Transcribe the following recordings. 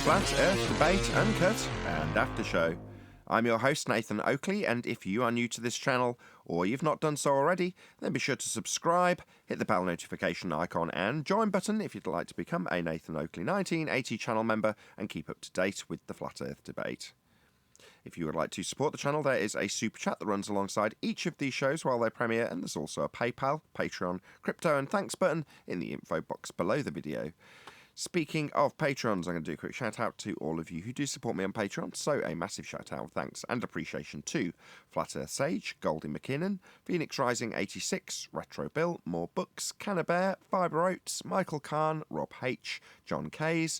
Flat Earth Debate Uncut and After Show. I'm your host, Nathan Oakley, and if you are new to this channel, or you've not done so already, then be sure to subscribe, hit the bell notification icon and join button if you'd like to become a Nathan Oakley 1980 channel member and keep up to date with the Flat Earth debate. If you would like to support the channel, there is a super chat that runs alongside each of these shows while they premiere, and there's also a PayPal, Patreon, crypto and thanks button in the info box below the video. Speaking of Patrons, I'm going to do a quick shout out to all of you who do support me on Patreon, so a massive shout out, thanks and appreciation to Flat Earth Sage, Goldie McKinnon, Phoenix Rising 86, Retro Bill, More Books, Cannabear, Fibre Oats, Michael Kahn, Rob H, John Kays,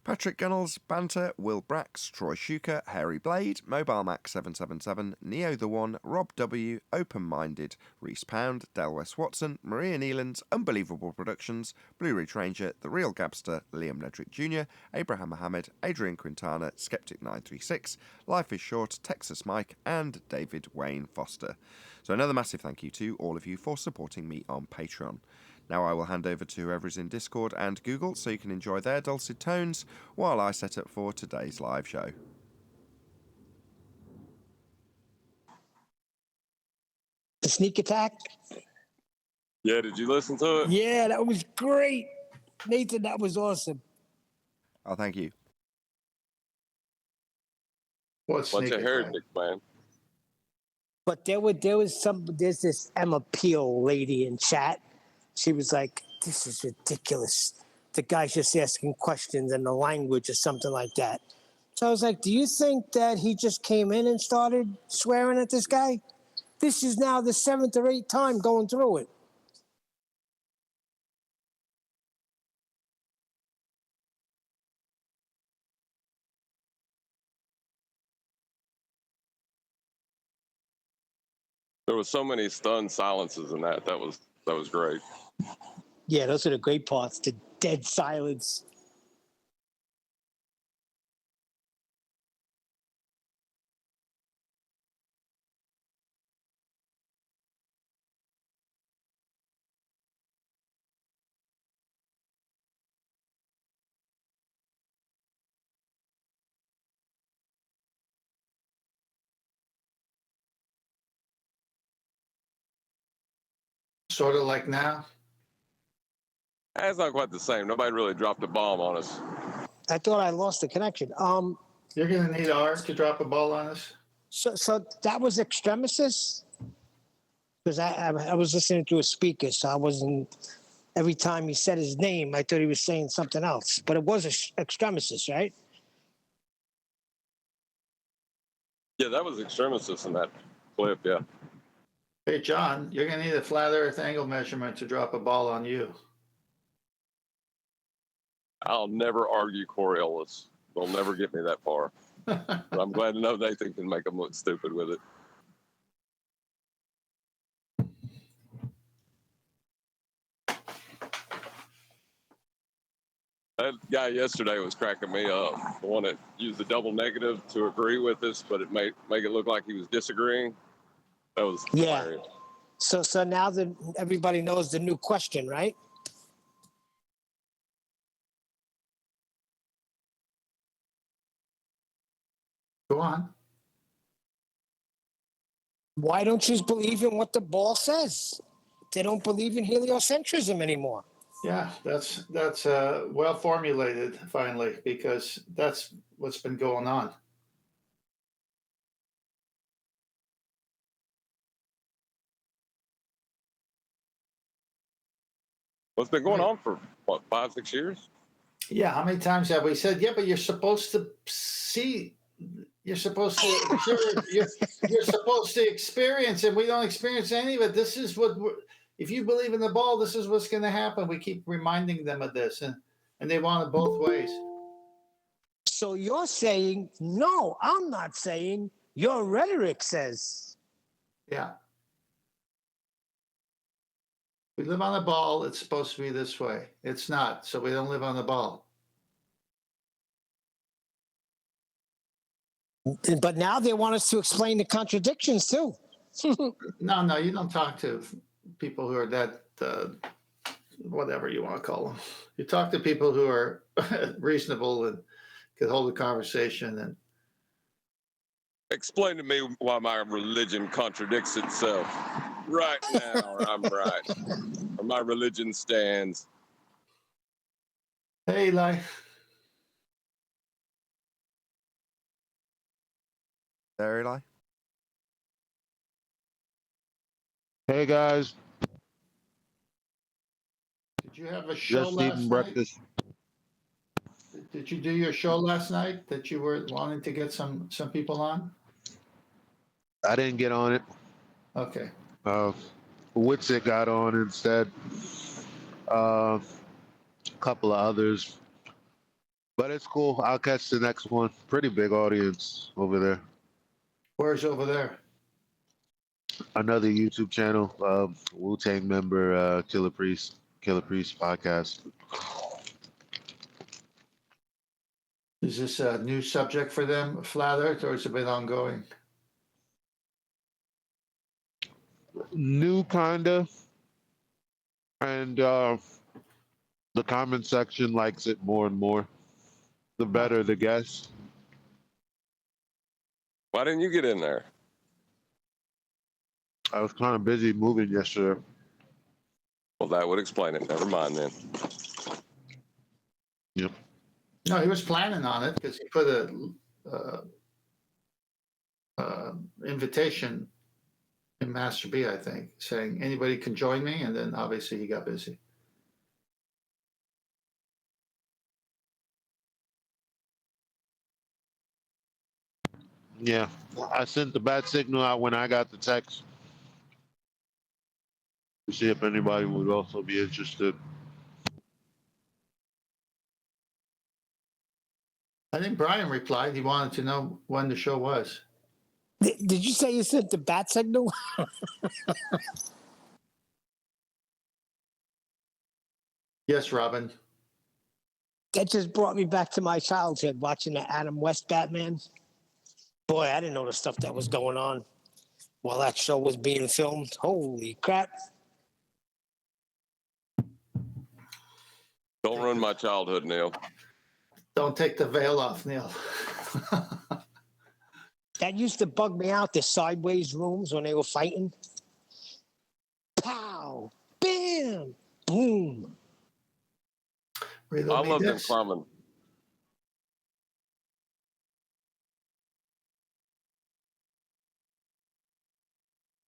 Patrick Gunnels, Banter, Will Brax, Troy Shuker, Harry Blade, Mobile Max 777, Neo the One, Rob W, Open Minded, Reese Pound, Del West Watson, Maria Neelands, Unbelievable Productions, Blue Ridge Ranger, The Real Gabster, Liam Nedrick Jr., Abraham Mohammed, Adrian Quintana, Skeptic 936, Life is Short, Texas Mike, and David Wayne Foster. So another massive thank you to all of you for supporting me on Patreon. Now I will hand over to whoever is in Discord and Google so you can enjoy their dulcet tones while I set up for today's live show. The sneak attack? Yeah, did you listen to it? Yeah, that was great. Nathan, that was awesome. Oh, thank you. Bunch of heretics, man. But there's this Emma Peel lady in chat. She was like, this is ridiculous. The guy's just asking questions in the language or something like that. So I was like, do you think that he just came in and started swearing at this guy? This is now the 7th or 8th time going through it. There was so many stunned silences in that. That was great. Yeah, those are the great parts, the dead silence. Sort of like now? It's not quite the same. Nobody really dropped a bomb on us. I thought I lost the connection. You're going to need ours to drop a ball on us? So that was extremistus? Because I was listening to a speaker, so I wasn't, every time he said his name, I thought he was saying something else. But it was extremistus, right? Yeah, that was extremistus in that clip, yeah. Hey, John, you're going to need a flat earth angle measurement to drop a ball on you. I'll never argue Coriolis. They'll never get me that far. But I'm glad to know Nathan can make them look stupid with it. That guy yesterday was cracking me up. The one that used the double negative to agree with us, but it make it look like he was disagreeing. That was hilarious. So now that everybody knows the new question, right? Go on. Why don't you believe in what the ball says? They don't believe in heliocentrism anymore. Yeah, that's well formulated finally, because that's what's been going on. What's been going on for what, 5, 6 years? Yeah, how many times have we said, yeah, but you're supposed to see, you're supposed to you're supposed to experience it. We don't experience any of it. This is what if you believe in the ball, this is what's going to happen. We keep reminding them of this, and they want it both ways. So you're saying, no, I'm not saying, your rhetoric says. Yeah. We live on the ball. It's supposed to be this way. It's not, so we don't live on the ball. But now they want us to explain the contradictions too. No, you don't talk to people who are that, whatever you want to call them. You talk to people who are reasonable and could hold a conversation. And Explain to me why my religion contradicts itself right now, or I'm right, or my religion stands. hey, Eli. There, Eli. Hey guys, Did you have a show just last eating night? breakfast. Did you do your show last night that you were wanting to get some people on? I didn't get on it. Okay. Witsit got on instead. A couple of others, but it's cool. I'll catch the next one. Pretty big audience over there. Where's over there? Another YouTube channel, Wu-Tang member, Killer Priest podcast. Is this a new subject for them, Flat Earth, or has it been ongoing? New kinda, and the comment section likes it more and more. The better the guess. Why didn't you get in there? I was kind of busy moving yesterday. Well, that would explain it. Never mind then. Yep. No, he was planning on it because he put a invitation in Master B, I think, saying anybody can join me, and then obviously he got busy. Yeah, I sent the bat signal out when I got the text to see if anybody would also be interested. I think Brian replied. He wanted to know when the show was. Did you say you sent the bat signal? Yes, Robin. That just brought me back to my childhood watching the Adam West Batman. Boy, I didn't know the stuff that was going on while that show was being filmed. Holy crap. Don't ruin my childhood, Neil. Don't take the veil off, Neil. That used to bug me out, the sideways rooms when they were fighting. Pow! Bam! Boom! I love them climbing.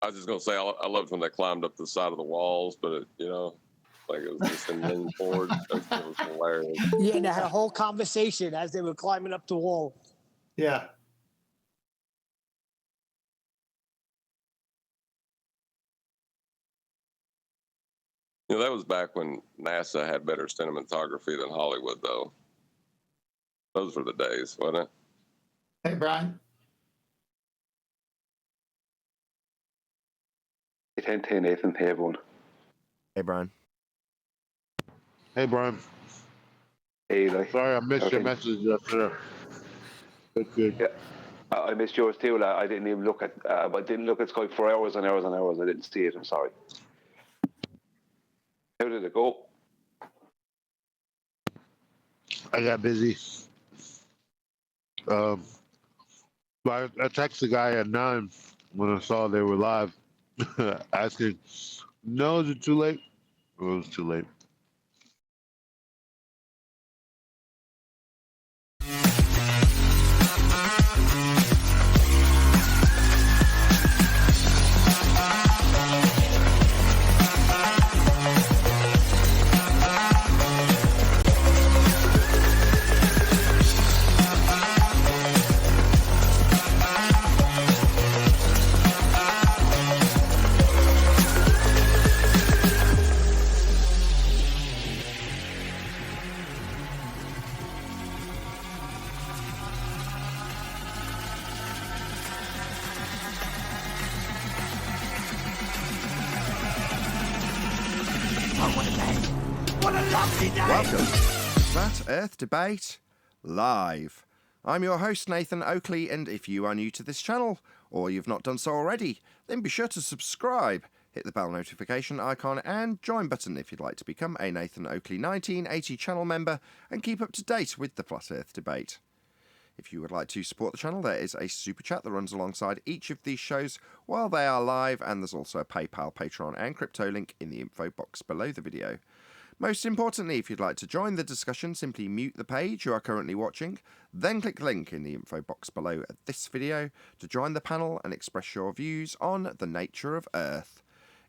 I was just gonna say I loved when they climbed up the side of the walls, but it, like it was just in leaning forward. It was hilarious. Yeah, they had a whole conversation as they were climbing up the wall. Yeah. That was back when NASA had better cinematography than Hollywood, though. Those were the days, wasn't it? Hey, Brian. Hey, Nathan. Hey, everyone. Hey, Brian. Hey, Brian. Hey, Eli. Sorry, I missed your message yesterday. Good. Yeah, I missed yours too. I didn't even look at. I didn't look at Skype for hours and hours and hours. I didn't see it. I'm sorry. How did it go? I got busy. I texted the guy at 9 when I saw they were live, asking, "No, is it too late?" It was too late. Welcome. Flat Earth Debate live. I'm your host, Nathan Oakley, and if you are new to this channel, or you've not done so already, then be sure to subscribe, hit the bell notification icon and join button if you'd like to become a Nathan Oakley 1980 channel member and keep up to date with the Flat Earth Debate. If you would like to support the channel, there is a super chat that runs alongside each of these shows while they are live, and there's also a PayPal, Patreon, and crypto link in the info box below the video. Most importantly, if you'd like to join the discussion, simply mute the page you are currently watching, then click the link in the info box below this video to join the panel and express your views on the nature of Earth.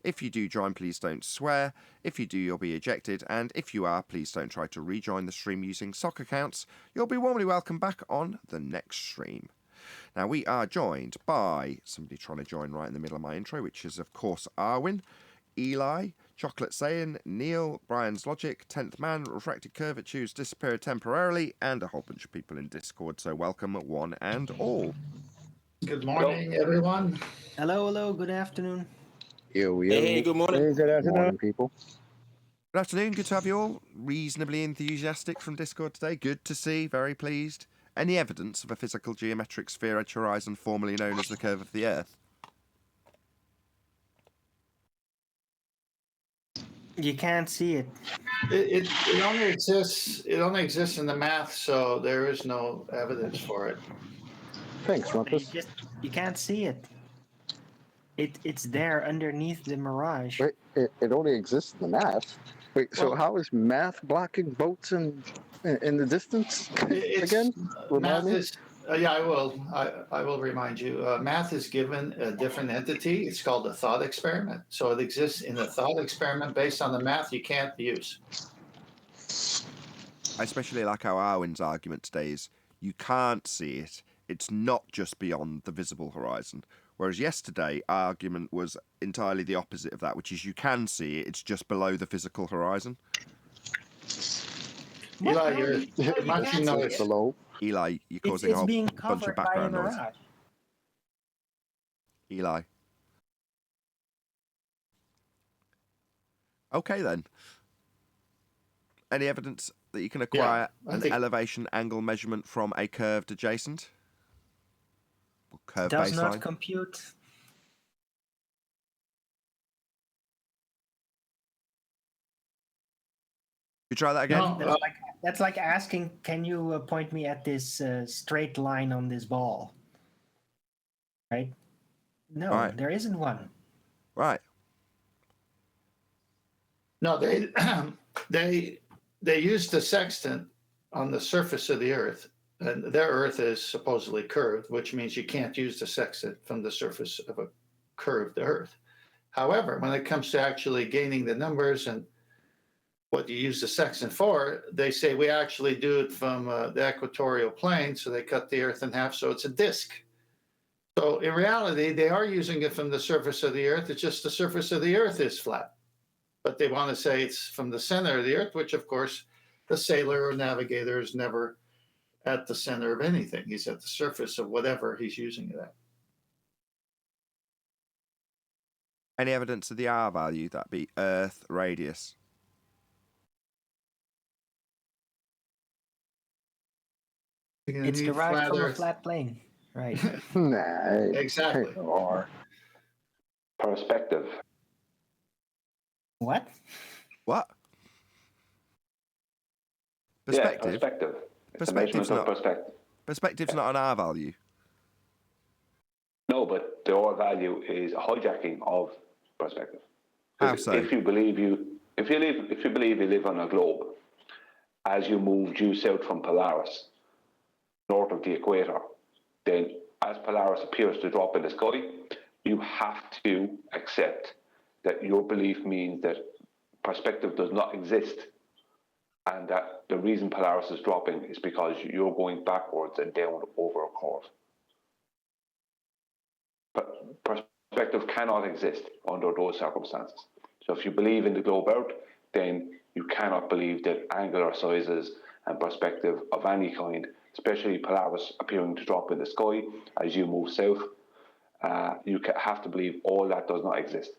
If you do join, please don't swear. If you do, you'll be ejected, and if you are, please don't try to rejoin the stream using sock accounts. You'll be warmly welcome back on the next stream. Now, we are joined by somebody trying to join right in the middle of my intro, which is, of course, Arwin, Eli, Chocolate Saiyan, Neil, Brian's Logic, 10th Man, Refracted Curvatures, Disappeared Temporarily, and a whole bunch of people in Discord, so welcome one and all. Good morning, everyone. Hello, good afternoon. Hey, good morning. Hey, good afternoon. Morning, people. Good afternoon, good to have you all. Reasonably enthusiastic from Discord today, good to see, very pleased. Any evidence of a physical geometric sphere edge horizon formerly known as the curve of the Earth? You can't see it. It only exists. It only exists in the math, so there is no evidence for it. Thanks, Rumpus. You can't see it. It's there underneath the mirage. Wait, it only exists in the math. Wait, so Well- how is math blocking boats in the distance again? Remind Math me? is. Yeah, I will. I will remind you. Math is given a different entity. It's called a thought experiment. So it exists in a thought experiment based on the math you can't use. I especially like how Arwin's argument today is you can't see it. It's not just beyond the visible horizon. Whereas yesterday, our argument was entirely the opposite of that, which is you can see it, it's just below the physical horizon. Eli, you're you much can't see noise. it. Below. Eli, you're It's, causing a it's whole being bunch covered of by a background noise. mirage. Eli. Okay then. Any evidence that you can acquire I an think- elevation angle measurement from a curved adjacent? Or curved Does baseline? not compute. You try that again? No. That's like asking, can you point me at this straight line on this ball? Right? No, Right. there isn't one. Right. No, they used the sextant on the surface of the Earth, and their Earth is supposedly curved, which means you can't use the sextant from the surface of a curved Earth. However, when it comes to actually gaining the numbers and what you use the sextant for, they say we actually do it from the equatorial plane, so they cut the Earth in half, so it's a disk. So in reality, they are using it from the surface of the Earth. It's just the surface of the Earth is flat. But they want to say it's from the center of the Earth, which, of course, the sailor or navigator is never at the center of anything. He's at the surface of whatever he's using it at. Any evidence of the R value, that be Earth radius? It's derived from a flat plane. Right. Nah. Exactly. Or Perspective. What? What? Yeah, Perspective? perspective. It's a Perspective's measurement of not- perspective. Perspective's not an R value. No, but the R value is a hijacking of perspective. How so? If you believe you live on a globe, as you move due south from Polaris, north of the equator, then as Polaris appears to drop in the sky, you have to accept that your belief means that perspective does not exist, and that the reason Polaris is dropping is because you're going backwards and down over a curve. But perspective cannot exist under those circumstances. So if you believe in the globe Earth, then you cannot believe that angular sizes and perspective of any kind, especially Polaris appearing to drop in the sky as you move south, you have to believe all that does not exist.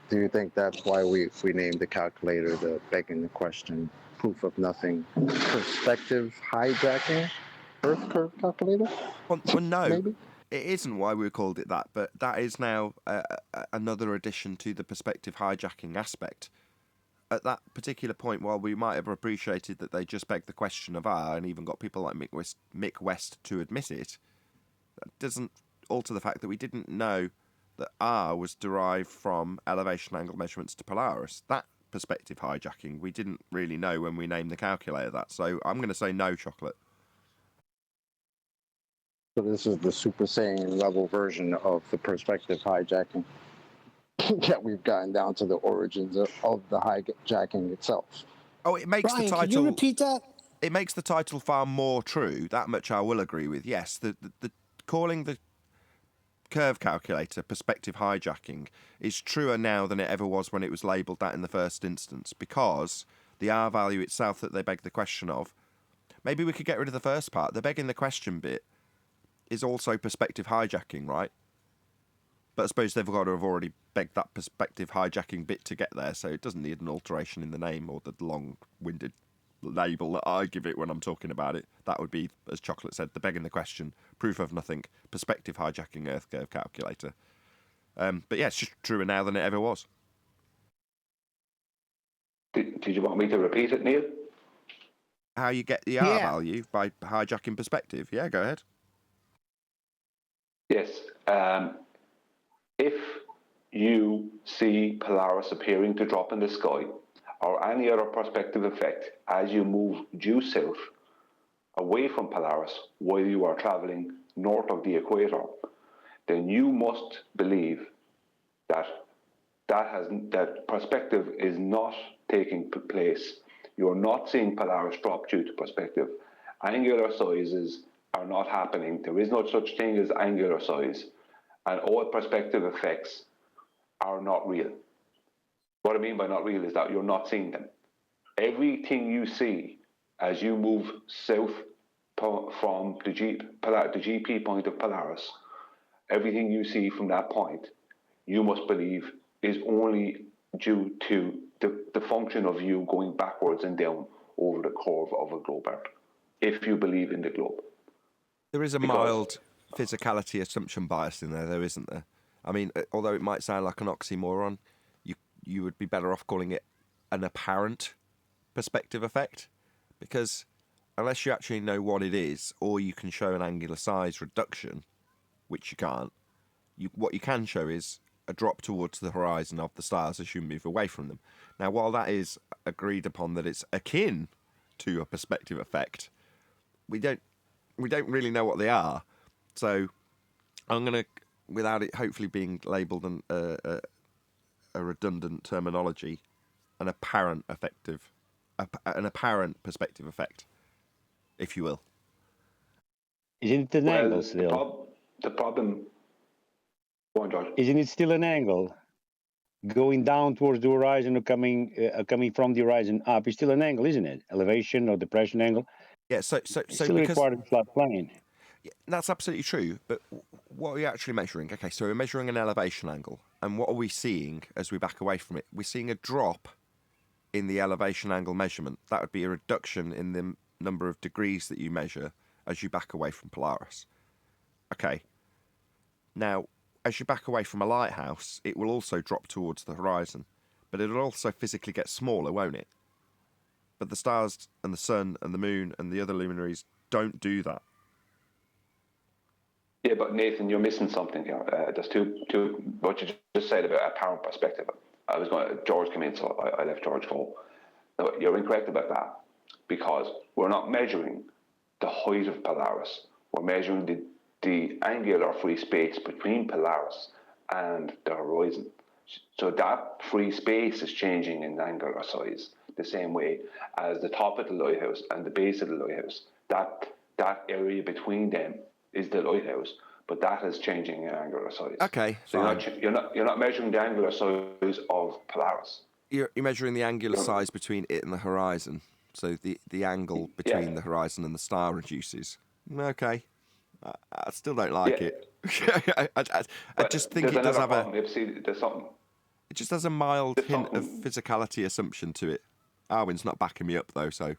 do you think that's why we named the calculator the begging the question, proof of nothing, perspective hijacking, Earth curve calculator? Well, no, Maybe. it isn't why we called it that, but that is now another addition to the perspective hijacking aspect. at that particular point, while we might have appreciated that they just begged the question of R and even got people like Mick West to admit it, that doesn't alter the fact that we didn't know that R was derived from elevation angle measurements to Polaris. That perspective hijacking, we didn't really know when we named the calculator that. So I'm going to say no, Chocolate. So this is the Super Saiyan level version of the perspective hijacking. That we've gotten down to the origins of the hijacking itself. Oh, it makes Brian, the title. Can you repeat that? It makes the title far more true. That much I will agree with. Yes, the calling the curve calculator perspective hijacking is truer now than it ever was when it was labelled that in the first instance, because the R value itself that they beg the question of. Maybe we could get rid of the first part. The begging the question bit is also perspective hijacking, right? But I suppose they've got to have already begged that perspective hijacking bit to get there, so it doesn't need an alteration in the name or the long-winded label that I give it when I'm talking about it. That would be, as Chocolate said, the begging the question, proof of nothing, perspective hijacking Earth curve calculator. But yeah, it's just truer now than it ever was. Did you want me to repeat it, Neil? How you get the R value by hijacking perspective. Yeah, go ahead. Yes. If you see Polaris appearing to drop in the sky, or any other perspective effect as you move due south away from Polaris while you are traveling north of the equator, then you must believe that that perspective is not taking place. You're not seeing Polaris drop due to perspective. Angular sizes are not happening. There is no such thing as angular size. And all perspective effects are not real. What I mean by not real is that you're not seeing them. Everything you see as you move south from the GP point of Polaris, everything you see from that point, you must believe is only due to the function of you going backwards and down over the curve of a globe Earth, if you believe in the globe. There is a mild physicality assumption bias in there, though, isn't there? I mean, although it might sound like an oxymoron, you would be better off calling it an apparent perspective effect, because unless you actually know what it is, or you can show an angular size reduction, which you can't, what you can show is a drop towards the horizon of the stars as you move away from them. Now, while that is agreed upon that it's akin to a perspective effect, we don't really know what they are. So I'm going to, without it hopefully being labelled a redundant terminology, an apparent perspective effect, if you will. Isn't it an angle still? The problem... Go on, George. Isn't it still an angle? Going down towards the horizon or coming from the horizon up is still an angle, isn't it? Elevation or depression angle. Yeah, so still because part of the flat plane. Yeah, that's absolutely true, but what are we actually measuring? Okay, so we're measuring an elevation angle, and what are we seeing as we back away from it? We're seeing a drop in the elevation angle measurement. That would be a reduction in the number of degrees that you measure as you back away from Polaris. Okay, now, as you back away from a lighthouse, it will also drop towards the horizon, but it'll also physically get smaller, won't it? But the stars and the sun and the moon and the other luminaries don't do that. Yeah, but Nathan, you're missing something here. There's two. What you just said about apparent perspective. George came in, so I let George go. No, you're incorrect about that, because we're not measuring the height of Polaris. We're measuring the angular free space between Polaris and the horizon. So that free space is changing in angular size the same way as the top of the lighthouse and the base of the lighthouse. That area between them is the lighthouse, but that is changing in angular size. Okay, so you're not measuring the angular size of Polaris. You're measuring the angular size between it and the horizon. So the angle between the horizon and the star reduces. Okay, I still don't like it. I just think it does have there's something. It just has a mild hint of physicality assumption to it. Arwin's not backing me up though, so.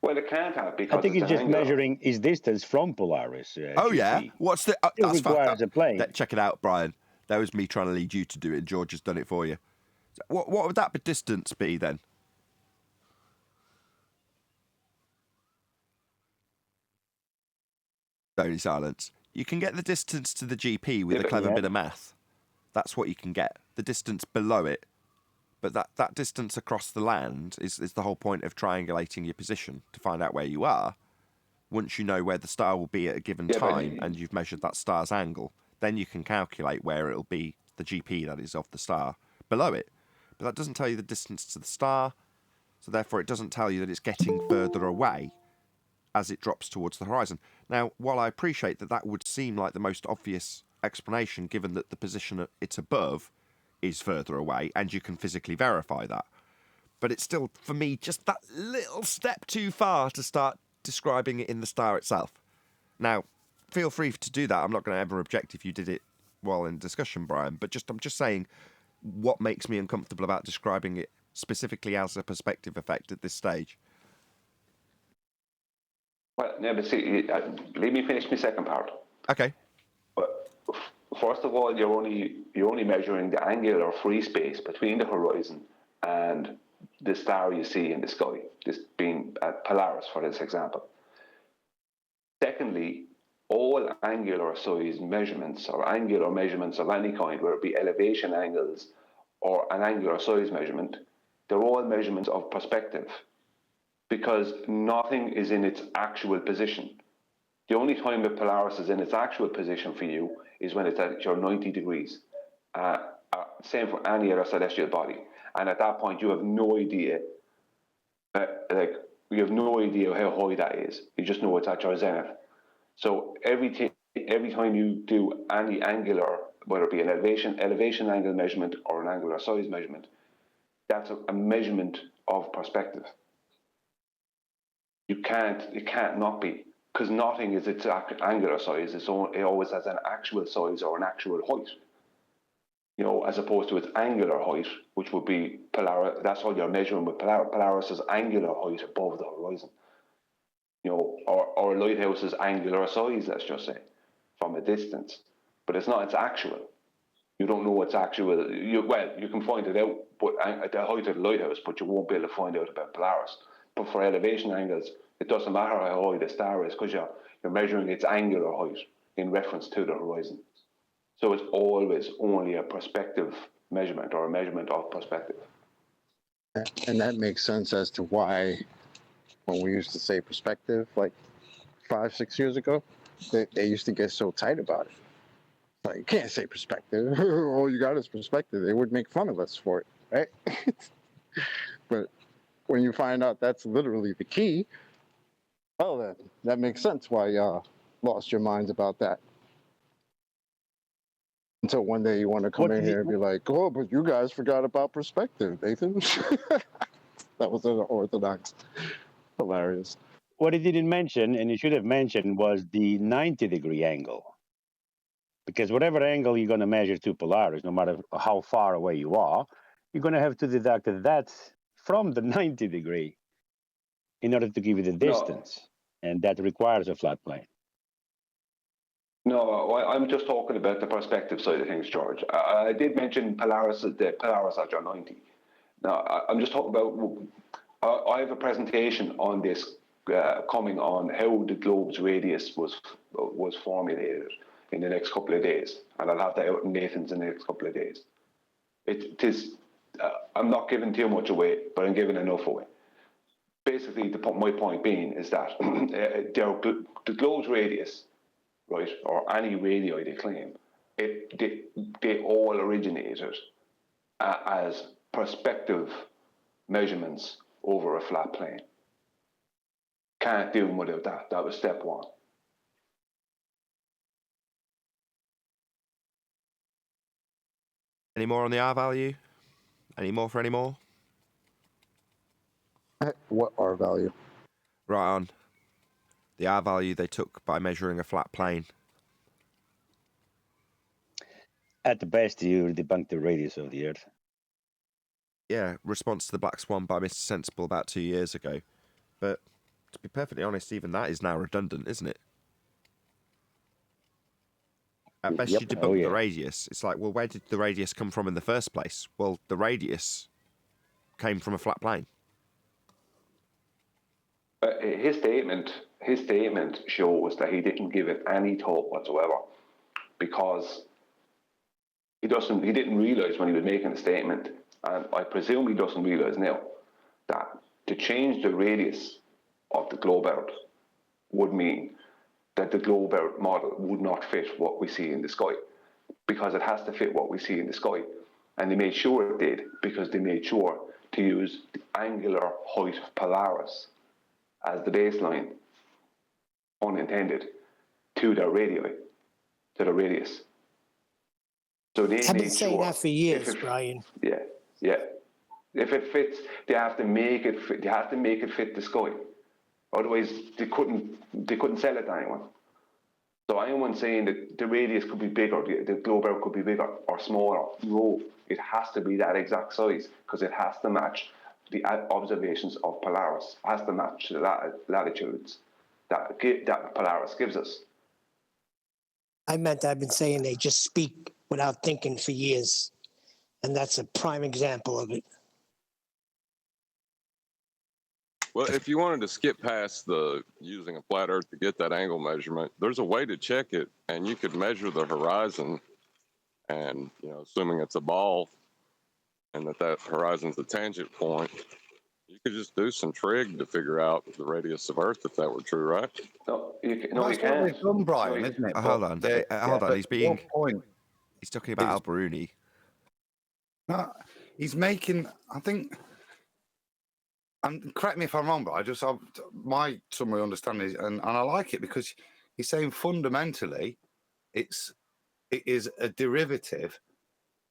Well, it can't have, because I think it's just measuring his distance from Polaris. Oh yeah, what's the? That's requires a plane. Check it out, Brian. That was me trying to lead you to do it. George has done it for you. What would that distance be then? Only silence. You can get the distance to the GP with a clever bit of math. That's what you can get. The distance below it. But that distance across the land is the whole point of triangulating your position to find out where you are. Once you know where the star will be at a given time and you've measured that star's angle, then you can calculate where it'll be, the GP that is of the star, below it. But that doesn't tell you the distance to the star, so therefore it doesn't tell you that it's getting further away as it drops towards the horizon. Now, while I appreciate that would seem like the most obvious explanation, given that the position it's above is further away, and you can physically verify that, but it's still, for me, just that little step too far to start describing it in the star itself. Now, feel free to do that. I'm not going to ever object if you did it while in discussion, Brian, but I'm just saying what makes me uncomfortable about describing it specifically as a perspective effect at this stage. Well, yeah, but see, let me finish my second part. Okay. But first of all, you're only measuring the angular free space between the horizon and the star you see in the sky, this being Polaris for this example. Secondly, all angular size measurements or angular measurements of any kind, whether it be elevation angles or an angular size measurement, they're all measurements of perspective, because nothing is in its actual position. The only time that Polaris is in its actual position for you is when it's at your 90 degrees. Same for any other celestial body. And at that point, you have no idea, you have no idea how high that is. You just know it's at your zenith. So every time you do any angular, whether it be an elevation angle measurement or an angular size measurement, that's a measurement of perspective. It can't not be, because nothing is its angular size. It always has an actual size or an actual height, as opposed to its angular height, which would be Polaris. That's all you're measuring with Polaris. Polaris's angular height above the horizon, or a lighthouse's angular size, let's just say, from a distance. But it's not its actual. You don't know its actual. You can find it out, but at the height of the lighthouse, but you won't be able to find out about Polaris. But for elevation angles, it doesn't matter how high the star is, because you're measuring its angular height in reference to the horizon. So it's always only a perspective measurement, or a measurement of perspective. And that makes sense as to why, when we used to say perspective, like 5-6 years ago, they used to get so tight about it. Like, you can't say perspective. All you got is perspective. They would make fun of us for it, right? But when you find out that's literally the key, well, then that makes sense why y'all lost your minds about that. Until one day you want to come in here and be like, oh, but you guys forgot about perspective, Nathan. That was unorthodox. Hilarious. What he didn't mention, and he should have mentioned, was the 90-degree angle. Because whatever angle you're going to measure to Polaris, no matter how far away you are, you're going to have to deduct that from the 90-degree in order to give you the distance. No. And that requires a flat plane. No, I'm just talking about the perspective side of things, George. I did mention Polaris at your 90. Now, I'm just talking about, I have a presentation on this coming on how the globe's radius was formulated in the next couple of days. And I'll have that out in Nathan's in the next couple of days. It is, I'm not giving too much away, but I'm giving enough away. Basically, my point being is that the globe's radius, right, or any radii they claim, they all originated as perspective measurements over a flat plane. Can't do them without that. That was step one. Any more on the R value? Any more for any more? What R value? Right on. The R value they took by measuring a flat plane. At the best, you debunked the radius of the Earth. Yeah, response to the Black Swan by Mr. Sensible about 2 years ago. But to be perfectly honest, even that is now redundant, isn't it? At best, you debunk the radius. It's like, well, where did the radius come from in the first place? Well, the radius came from a flat plane. His statement shows that he didn't give it any thought whatsoever, because he didn't realize when he was making the statement, and I presume he doesn't realize now, that to change the radius of the globe Earth would mean that the globe Earth model would not fit what we see in the sky, because it has to fit what we see in the sky. And they made sure it did, because they made sure to use the angular height of Polaris as the baseline, unintended, to their radius. So they I've been saying that for years, Brian. Yeah. If it fits, they have to make it fit. They have to make it fit the sky. Otherwise, they couldn't sell it to anyone. So anyone saying that the radius could be bigger, the globe Earth could be bigger or smaller, no, it has to be that exact size, because it has to match the observations of Polaris. It has to match the latitudes that Polaris gives us. I've been saying they just speak without thinking for years, and that's a prime example of it. Well, if you wanted to skip past the using a flat Earth to get that angle measurement, there's a way to check it, and you could measure the horizon, and assuming it's a ball, and that horizon's a tangent point, you could just do some trig to figure out the radius of Earth if that were true, right? No, you can't. That's what they've done, Brian, isn't it? Hold on. He's talking about Al-Biruni. No, he's making. I think. And correct me if I'm wrong, but my summary understanding is, and I like it, because he's saying fundamentally, it is a derivative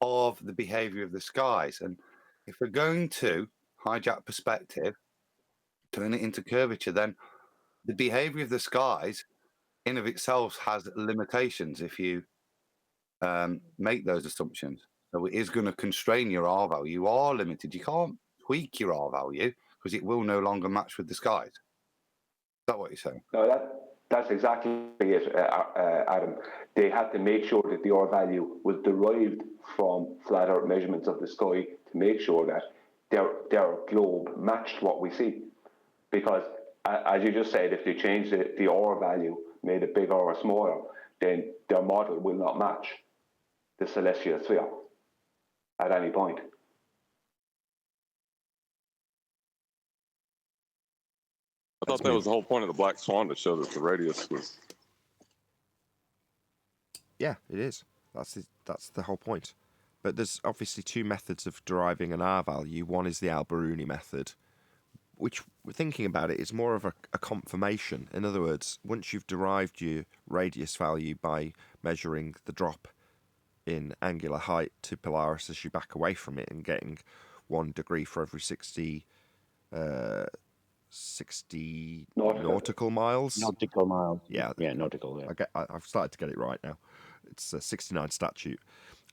of the behavior of the skies. And if we're going to hijack perspective, turn it into curvature, then the behavior of the skies in of itself has limitations if you make those assumptions. So it is going to constrain your R value. You are limited. You can't tweak your R value, because it will no longer match with the skies. Is that what you're saying? No, that's exactly it, Adam. They had to make sure that the R value was derived from flat Earth measurements of the sky to make sure that their globe matched what we see. Because, as you just said, if they changed the R value, made it bigger or smaller, then their model will not match the celestial sphere at any point. I thought that was the whole point of the black swan, to show that the radius was. Yeah, it is. That's the whole point. But there's obviously two methods of deriving an R value. One is the Al-Biruni method, which, thinking about it, is more of a confirmation. In other words, once you've derived your radius value by measuring the drop in angular height to Polaris as you back away from it, and getting 1 degree for every 60 nautical miles. Nautical miles. Yeah, nautical. Yeah. I've started to get it right now. It's a 69 statute.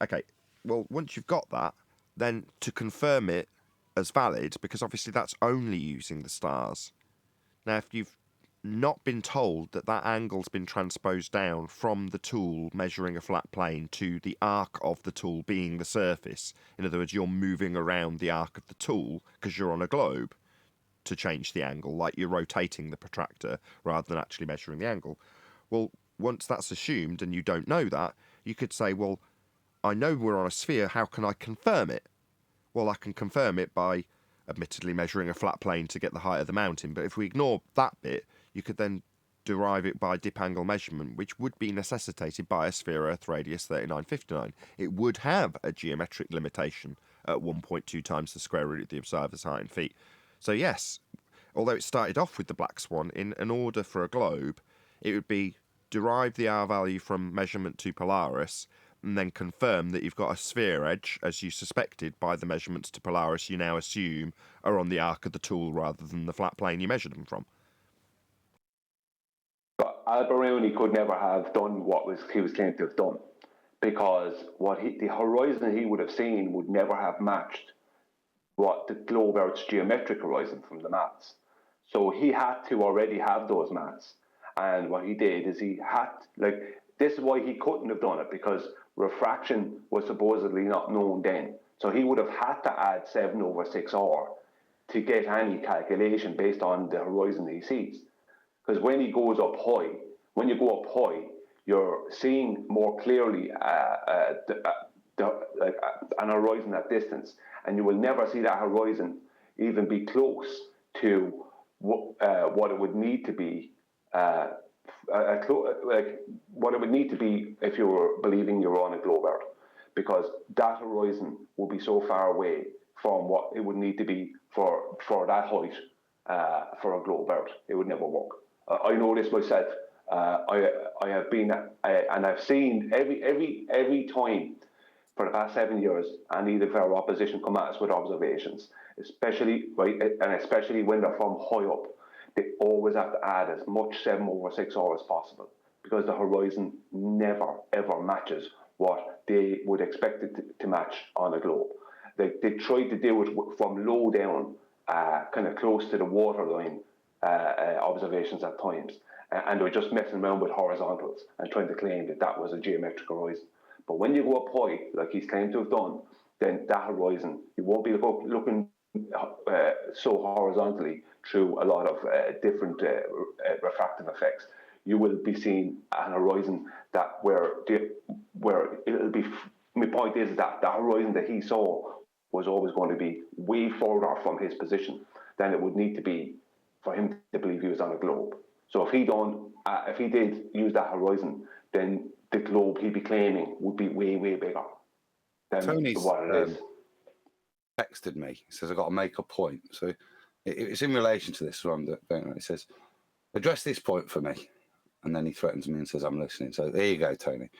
Okay, well, once you've got that, then to confirm it as valid, because obviously that's only using the stars. Now, if you've not been told that angle's been transposed down from the tool measuring a flat plane to the arc of the tool being the surface, in other words, you're moving around the arc of the tool because you're on a globe, to change the angle, like you're rotating the protractor rather than actually measuring the angle. Well, once that's assumed and you don't know that, you could say, well, I know we're on a sphere, how can I confirm it? Well, I can confirm it by admittedly measuring a flat plane to get the height of the mountain, but if we ignore that bit, you could then derive it by dip angle measurement, which would be necessitated by a sphere Earth radius 3959. It would have a geometric limitation at 1.2 times the square root of the observer's height in feet. So yes, although it started off with the black swan, in an order for a globe, it would be derive the R value from measurement to Polaris, and then confirm that you've got a sphere edge, as you suspected by the measurements to Polaris you now assume are on the arc of the tool rather than the flat plane you measured them from. But Al-Biruni could never have done what he was claimed to have done, because the horizon he would have seen would never have matched what the globe Earth's geometric horizon from the maths. So he had to already have those maths. And what he did is he had, This is why he couldn't have done it, because refraction was supposedly not known then. So he would have had to add 7/6R to get any calculation based on the horizon he sees. Because when he goes up high, when you go up high, you're seeing more clearly an horizon at distance, and you will never see that horizon even be close to what it would need to be, what it would need to be if you were believing you were on a globe Earth, because that horizon will be so far away from what it would need to be for that height for a globe Earth. It would never work. I know this myself. I have been and I've seen every time for the past 7 years, and either of our opposition come at us with observations, especially when they're from high up. They always have to add as much 7/6R as possible, because the horizon never ever matches what they would expect it to match on a globe. They tried to do it from low down, kind of close to the waterline observations at times, and they were just messing around with horizontals and trying to claim that was a geometric horizon. But when you go up high, like he's claimed to have done, then that horizon, you won't be looking so horizontally through a lot of different refractive effects. You will be seeing an horizon that where it'll be. My point is that the horizon that he saw was always going to be way further from his position than it would need to be for him to believe he was on a globe. So if he did use that horizon, then the globe he'd be claiming would be way bigger than what it is. Texted me. He says, I've got to make a point. So it's in relation to this one. He says, address this point for me. And then he threatens me and says, I'm listening. So there you go, Tony.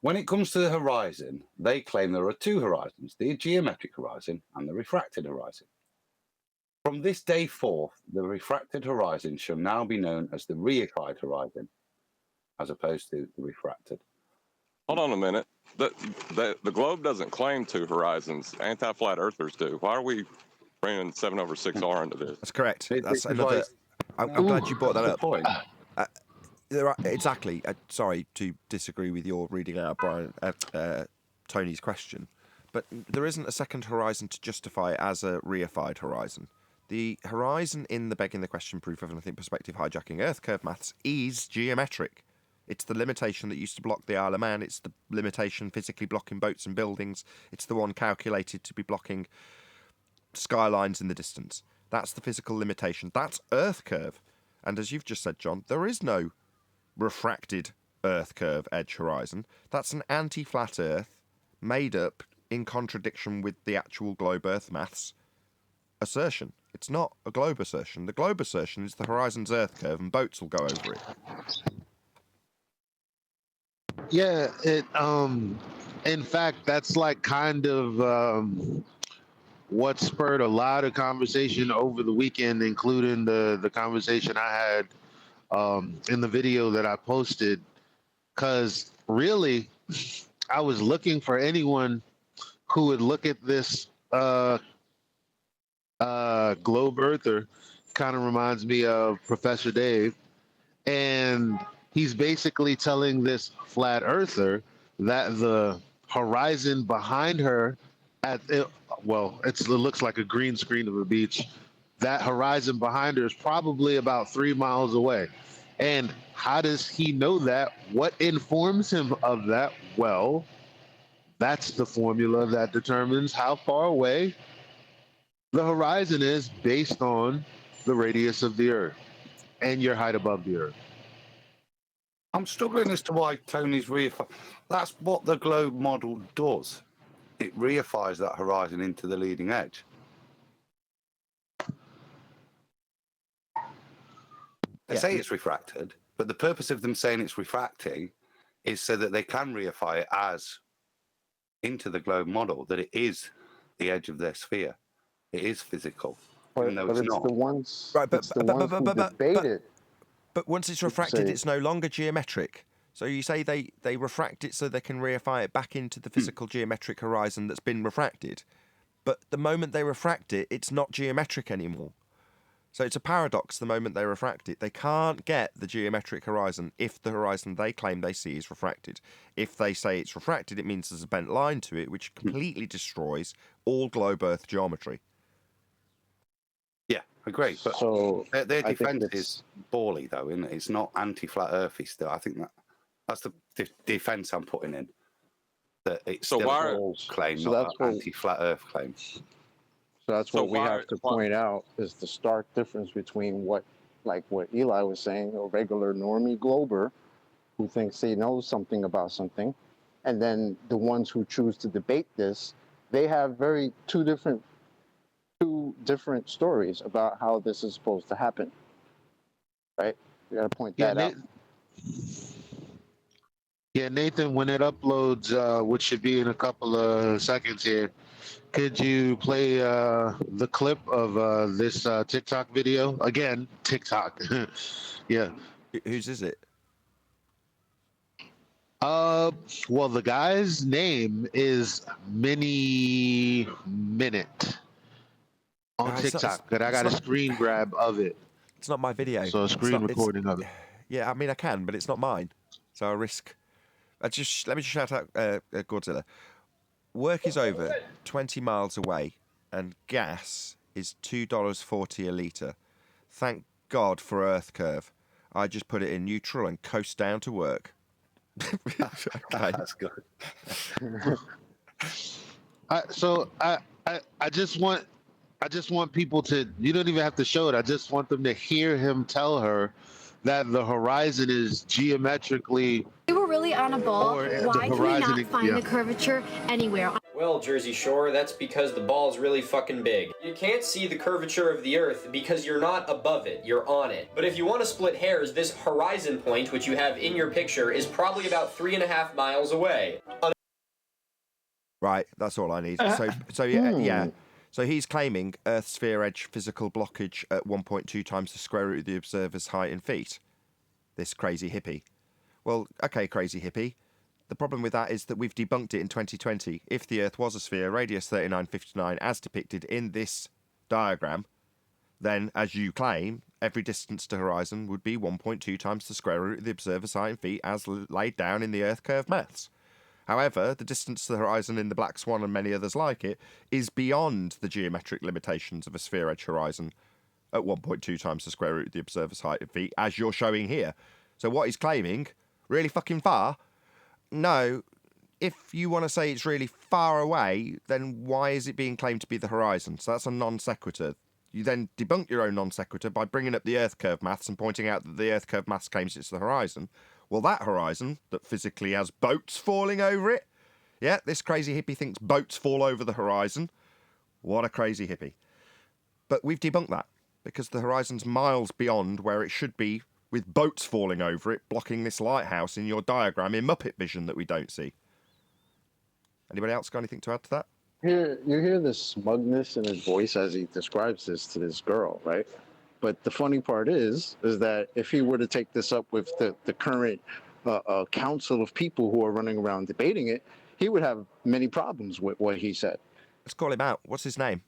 When it comes to the horizon, they claim there are two horizons, the geometric horizon and the refracted horizon. From this day forth, the refracted horizon shall now be known as the reified horizon, as opposed to the refracted. Hold on a minute. The globe doesn't claim two horizons. Anti-flat earthers do. Why are we bringing 7/6R into this? That's correct. That's another. I'm glad you brought that up. Point. Exactly. Sorry to disagree with your reading out Tony's question, but there isn't a second horizon to justify it as a reified horizon. The horizon in the begging the question proof of anything perspective hijacking Earth curve maths is geometric. It's the limitation that used to block the Isle of Man. It's the limitation physically blocking boats and buildings. It's the one calculated to be blocking skylines in the distance. That's the physical limitation. That's Earth curve. And as you've just said, John, there is no refracted Earth curve edge horizon. That's an anti-flat Earth made up in contradiction with the actual globe Earth maths assertion. It's not a globe assertion. The globe assertion is the horizon's Earth curve and boats will go over it. Yeah, in fact, that's like kind of what spurred a lot of conversation over the weekend, including the conversation I had in the video that I posted. Because really, I was looking for anyone who would look at this globe earther. Kind of reminds me of Professor Dave, and he's basically telling this flat earther that the horizon behind her it looks like a green screen of a beach. That horizon behind her is probably about 3 miles away. And how does he know that? What informs him of that? Well, that's the formula that determines how far away the horizon is based on the radius of the Earth and your height above the Earth. I'm struggling as to why Tony's reified. That's what the globe model does. It reifies that horizon into the leading edge. They say it's refracted, but the purpose of them saying it's refracting is so that they can reify it as into the globe model, that it is the edge of their sphere. It is physical, even though it's not. The ones, right, but who debate it. But once it's refracted, it's no longer geometric. So you say they refract it so they can reify it back into the physical geometric horizon that's been refracted. But the moment they refract it, it's not geometric anymore. So it's a paradox the moment they refract it. They can't get the geometric horizon if the horizon they claim they see is refracted. If they say it's refracted, it means there's a bent line to it, which completely destroys all globe Earth geometry. Yeah, agree. But So their I think defense it's- is bally, though, isn't it? It's not anti-flat earthy still. I think that's the defense I'm putting in. That it's So still why- a ball claim, so not that's an what- anti-flat earth claim. So that's So what we why- have to why- point out is the stark difference between what Eli was saying, a regular normie glober who thinks they know something about something, and then the ones who choose to debate this, they have two different stories about how this is supposed to happen. Right? You got to point that out. Yeah, Nathan, when it uploads, which should be in a couple of seconds here, could you play the clip of this TikTok video? Again, TikTok. Yeah. Whose is it? Well, the guy's name is Mini Minute on it's not- TikTok, but I it's got a not- screen grab of it. It's not my video. So a It's screen not- it's- recording of it. Yeah, I mean, I can, but it's not mine. So I risk... let me just shout out Godzilla. Work is over 20 miles away, and gas is $2.40 a litre. Thank God for Earth Curve. I just put it in neutral and coast down to work. Okay. That's good. I just want people to. You don't even have to show it. I just want them to hear him tell her that the horizon is geometrically. We were really on a ball. Or the Why can we horizon, not find yeah. the curvature anywhere? Well, Jersey Shore, that's because the ball's really fucking big. You can't see the curvature of the Earth because you're not above it, you're on it. But if you want to split hairs, this horizon point, which you have in your picture, is probably about 3.5 miles away. Right, that's all I need. So yeah. So he's claiming Earth sphere edge physical blockage at 1.2 times the square root of the observer's height in feet. This crazy hippie. Well, okay, crazy hippie. The problem with that is that we've debunked it in 2020. If the Earth was a sphere, radius 3959, as depicted in this diagram, then, as you claim, every distance to horizon would be 1.2 times the square root of the observer's height in feet as laid down in the Earth curve maths. However, the distance to the horizon in the Black Swan and many others like it is beyond the geometric limitations of a sphere edge horizon at 1.2 times the square root of the observer's height in feet, as you're showing here. So what he's claiming, really fucking far? No. If you want to say it's really far away, then why is it being claimed to be the horizon? So that's a non sequitur. You then debunk your own non sequitur by bringing up the Earth curve maths and pointing out that the Earth curve maths claims it's the horizon. Well, that horizon, that physically has boats falling over it, yeah, this crazy hippie thinks boats fall over the horizon. What a crazy hippie. But we've debunked that, because the horizon's miles beyond where it should be, with boats falling over it, blocking this lighthouse in your diagram in Muppet Vision that we don't see. Anybody else got anything to add to that? You hear the smugness in his voice as he describes this to this girl, right? But the funny part is that if he were to take this up with the current council of people who are running around debating it, he would have many problems with what he said. Let's call him out. What's his name?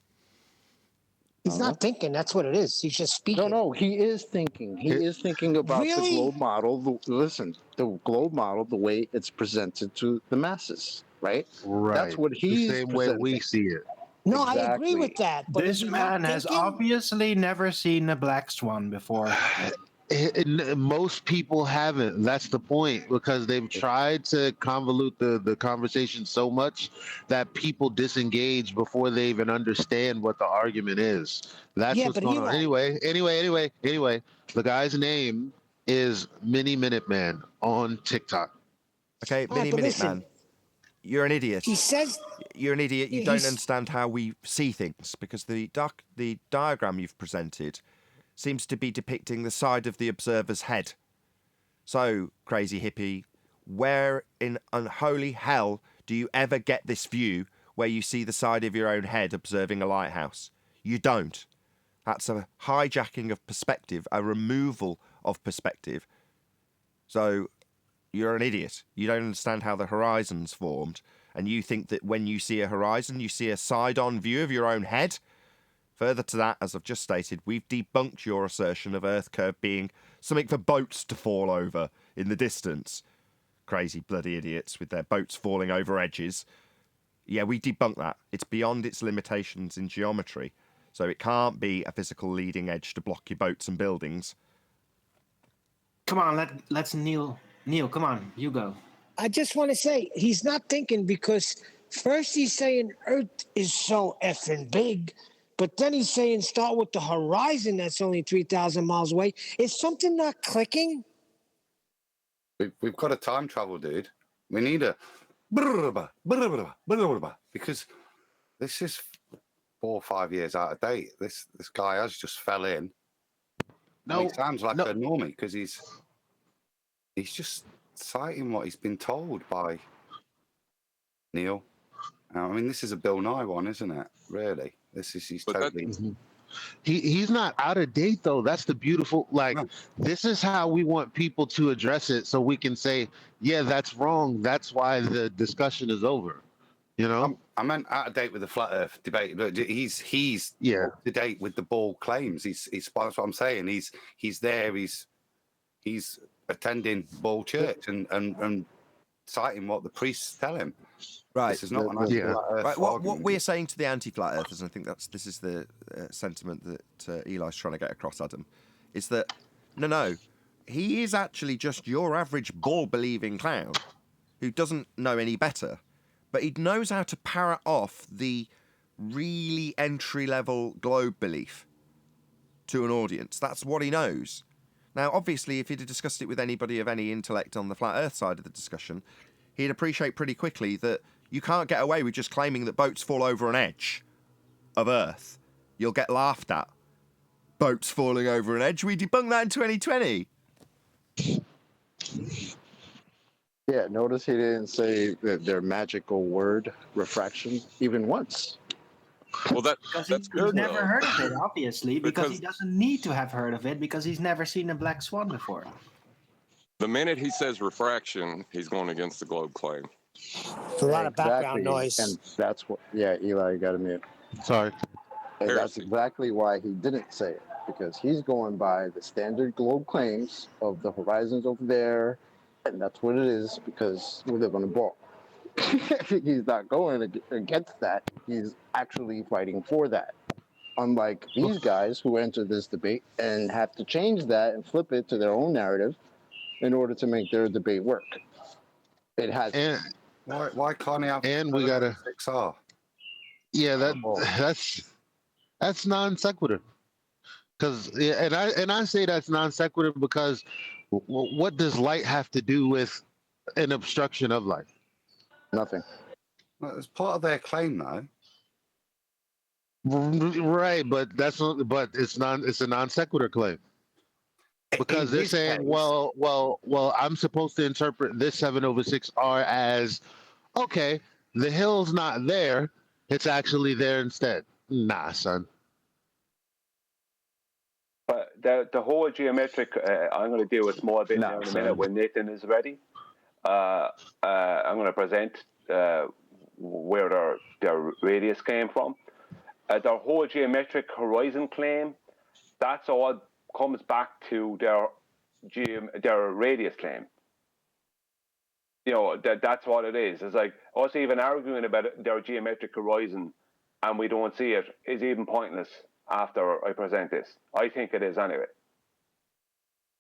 He's not thinking. That's what it is. He's just speaking. No, he is thinking. He is thinking about the globe model. Listen, the globe model, the way it's presented to the masses, right? Right. That's what he's the same way presenting. we see it. No, I agree with that. But This he's man not has thinking. obviously never seen a black swan before. Most people haven't. That's the point, because they've tried to convolute the conversation so much that people disengage before they even understand what the argument is. That's what's going on. Anyway, the guy's name is Mini Minuteman on TikTok. Okay, Mini Minuteman. You're an idiot. He says you're an idiot. You don't understand how we see things, because the diagram you've presented seems to be depicting the side of the observer's head. So, crazy hippie, where in unholy hell do you ever get this view where you see the side of your own head observing a lighthouse? You don't. That's a hijacking of perspective, a removal of perspective. So, you're an idiot. You don't understand how the horizon's formed, and you think that when you see a horizon, you see a side-on view of your own head? Further to that, as I've just stated, we've debunked your assertion of Earth curve being something for boats to fall over in the distance. Crazy bloody idiots with their boats falling over edges. Yeah, we debunked that. It's beyond its limitations in geometry. So it can't be a physical leading edge to block your boats and buildings. Come on, let's Neil. Neil, come on, you go. I just want to say he's not thinking, because first he's saying Earth is so effing big, but then he's saying start with the horizon that's only 3,000 miles away. Is something not clicking? We've got a time travel, dude. We need a because this is 4 or 5 years out of date. This guy has just fell in. No, he sounds like a normie because he's just citing what he's been told by Neil. I mean, this is a Bill Nye one, isn't it? Really, he's totally. He's not out of date though. That's the beautiful. This is how we want people to address it, so we can say, yeah, that's wrong. That's why the discussion is over. You know, I meant out of date with the flat Earth debate. But he's up to date with the ball claims. He's that's what I'm saying. He's there. He's attending Ball Church and citing what the priests tell him. Right. This is not an anti-flat Earth right. What argument. we're saying to the anti-flat earthers, and I think this is the sentiment that Eli's trying to get across, Adam, is that no, he is actually just your average ball-believing clown who doesn't know any better, but he knows how to parrot off the really entry-level globe belief to an audience. That's what he knows. Now, obviously, if he'd have discussed it with anybody of any intellect on the flat Earth side of the discussion, he'd appreciate pretty quickly that you can't get away with just claiming that boats fall over an edge of Earth. You'll get laughed at. Boats falling over an edge? We debunked that in 2020. Yeah, notice he didn't say their magical word, refraction, even once. Well, that's He's good. never though. heard of it, obviously, because he doesn't need to have heard of it, because he's never seen a black swan before. The minute he says refraction, he's going against the globe claim. A lot of background noise. And that's what, Eli, you got to mute. Sorry. And that's exactly why he didn't say it, because he's going by the standard globe claims of the horizons over there, and that's what it is, because we live on a ball. He's not going against that. He's actually fighting for that. Unlike these guys who enter this debate and have to change that and flip it to their own narrative in order to make their debate work. It has. And why can't he have? And we gotta. XR? Yeah, that's non sequitur. Because and I say that's non sequitur because what does light have to do with an obstruction of light? Nothing. Well, it's part of their claim, though. Right, but it's a non sequitur claim. Because they're saying, well, I'm supposed to interpret this 7/6R as, okay, the hill's not there, it's actually there instead. Nah, son. But the whole geometric, I'm going to deal with small bit now in a minute when Nathan is ready. I'm going to present where their radius came from. Their whole geometric horizon claim, that's all comes back to their radius claim. You know, that's what it is. It's like us even arguing about their geometric horizon and we don't see it is even pointless after I present this. I think it is anyway.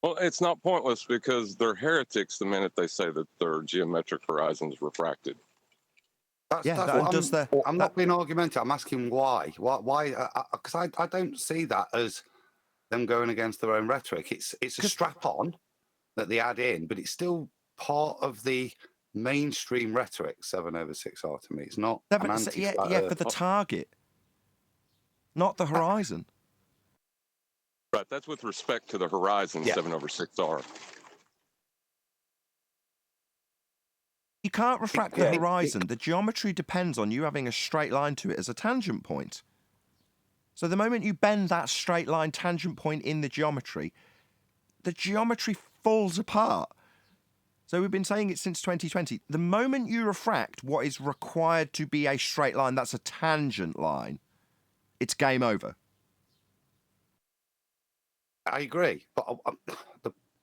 Well, it's not pointless because they're heretics the minute they say that their geometric horizon is refracted. I'm not being argumentative. I'm asking why. Why? Because I don't see that as them going against their own rhetoric. It's a strap on that they add in, but it's still part of the mainstream rhetoric. 7/6R to me. It's not. For the target, not the horizon. Right. That's with respect to the horizon. 7/6R. You can't refract the horizon. The geometry depends on you having a straight line to it as a tangent point. So the moment you bend that straight line tangent point in the geometry falls apart. So we've been saying it since 2020. The moment you refract what is required to be a straight line, that's a tangent line, it's game over. I agree, but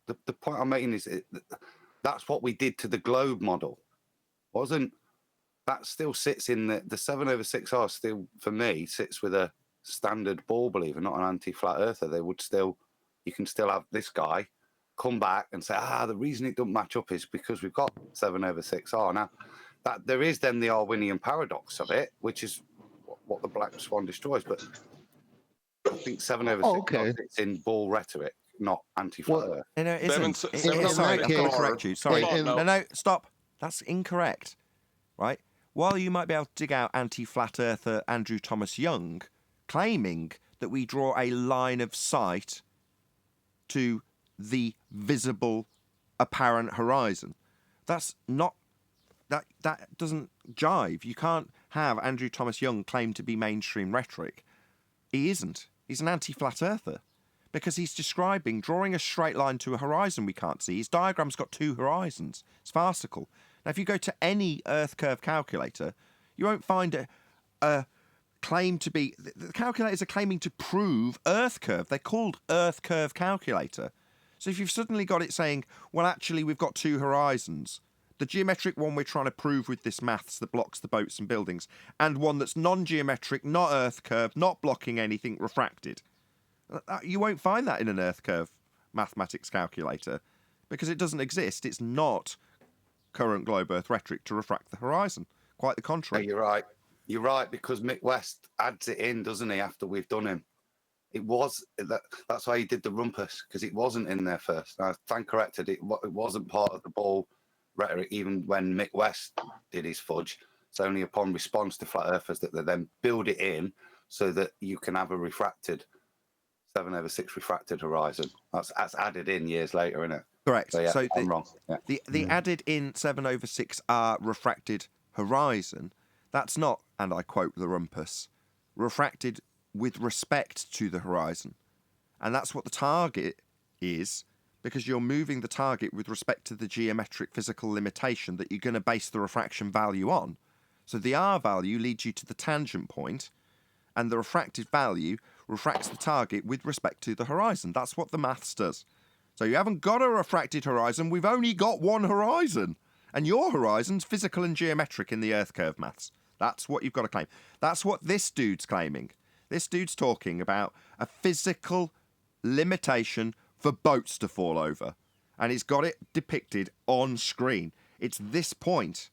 the point I'm making is that's what we did to the globe model, wasn't? That still sits in the 7/6R. Still, for me, sits with a standard ball believer, not an anti-flat earther. You can still have this guy come back and say, the reason it doesn't match up is because we've got 7/6R. Now, that there is then the Arwinian paradox of it, which is what the Black Swan destroys. But I think 7/6R sits in ball rhetoric, not anti-flat earth. No, it isn't. Sorry, I've got to correct you. Sorry. No, stop. That's incorrect, right? While you might be able to dig out anti-flat earther Andrew Thomas Young, claiming that we draw a line of sight to the visible, apparent horizon, that's not that doesn't jive. You can't have Andrew Thomas Young claim to be mainstream rhetoric. He isn't. He's an anti-flat earther because he's drawing a straight line to a horizon we can't see. His diagram's got two horizons. It's farcical. Now, if you go to any Earth curve calculator, you won't find a claim to be... The calculators are claiming to prove Earth curve. They're called Earth curve calculator. So if you've suddenly got it saying, well, actually, we've got two horizons, the geometric one we're trying to prove with this maths that blocks the boats and buildings, and one that's non-geometric, not Earth curve, not blocking anything, refracted. You won't find that in an Earth curve mathematics calculator because it doesn't exist. It's not current globe Earth rhetoric to refract the horizon. Quite the contrary. Yeah, you're right. You're right, because Mick West adds it in, doesn't he, after we've done him? That's why he did the rumpus, because it wasn't in there first. I stand corrected. It wasn't part of the ball rhetoric, even when Mick West did his fudge. It's only upon response to flat earthers that they then build it in so that you can have a refracted 7/6 refracted horizon. That's added in years later, isn't it? Correct. So I'm wrong. Yeah. The added in 7/6R refracted horizon, that's not, and I quote the rumpus, refracted with respect to the horizon. And that's what the target is, because you're moving the target with respect to the geometric physical limitation that you're going to base the refraction value on. So the R value leads you to the tangent point, and the refracted value refracts the target with respect to the horizon. That's what the maths does. So you haven't got a refracted horizon, we've only got one horizon. And your horizon's physical and geometric in the Earth curve maths. That's what you've got to claim. That's what this dude's claiming. This dude's talking about a physical limitation for boats to fall over. And he's got it depicted on screen. It's this point,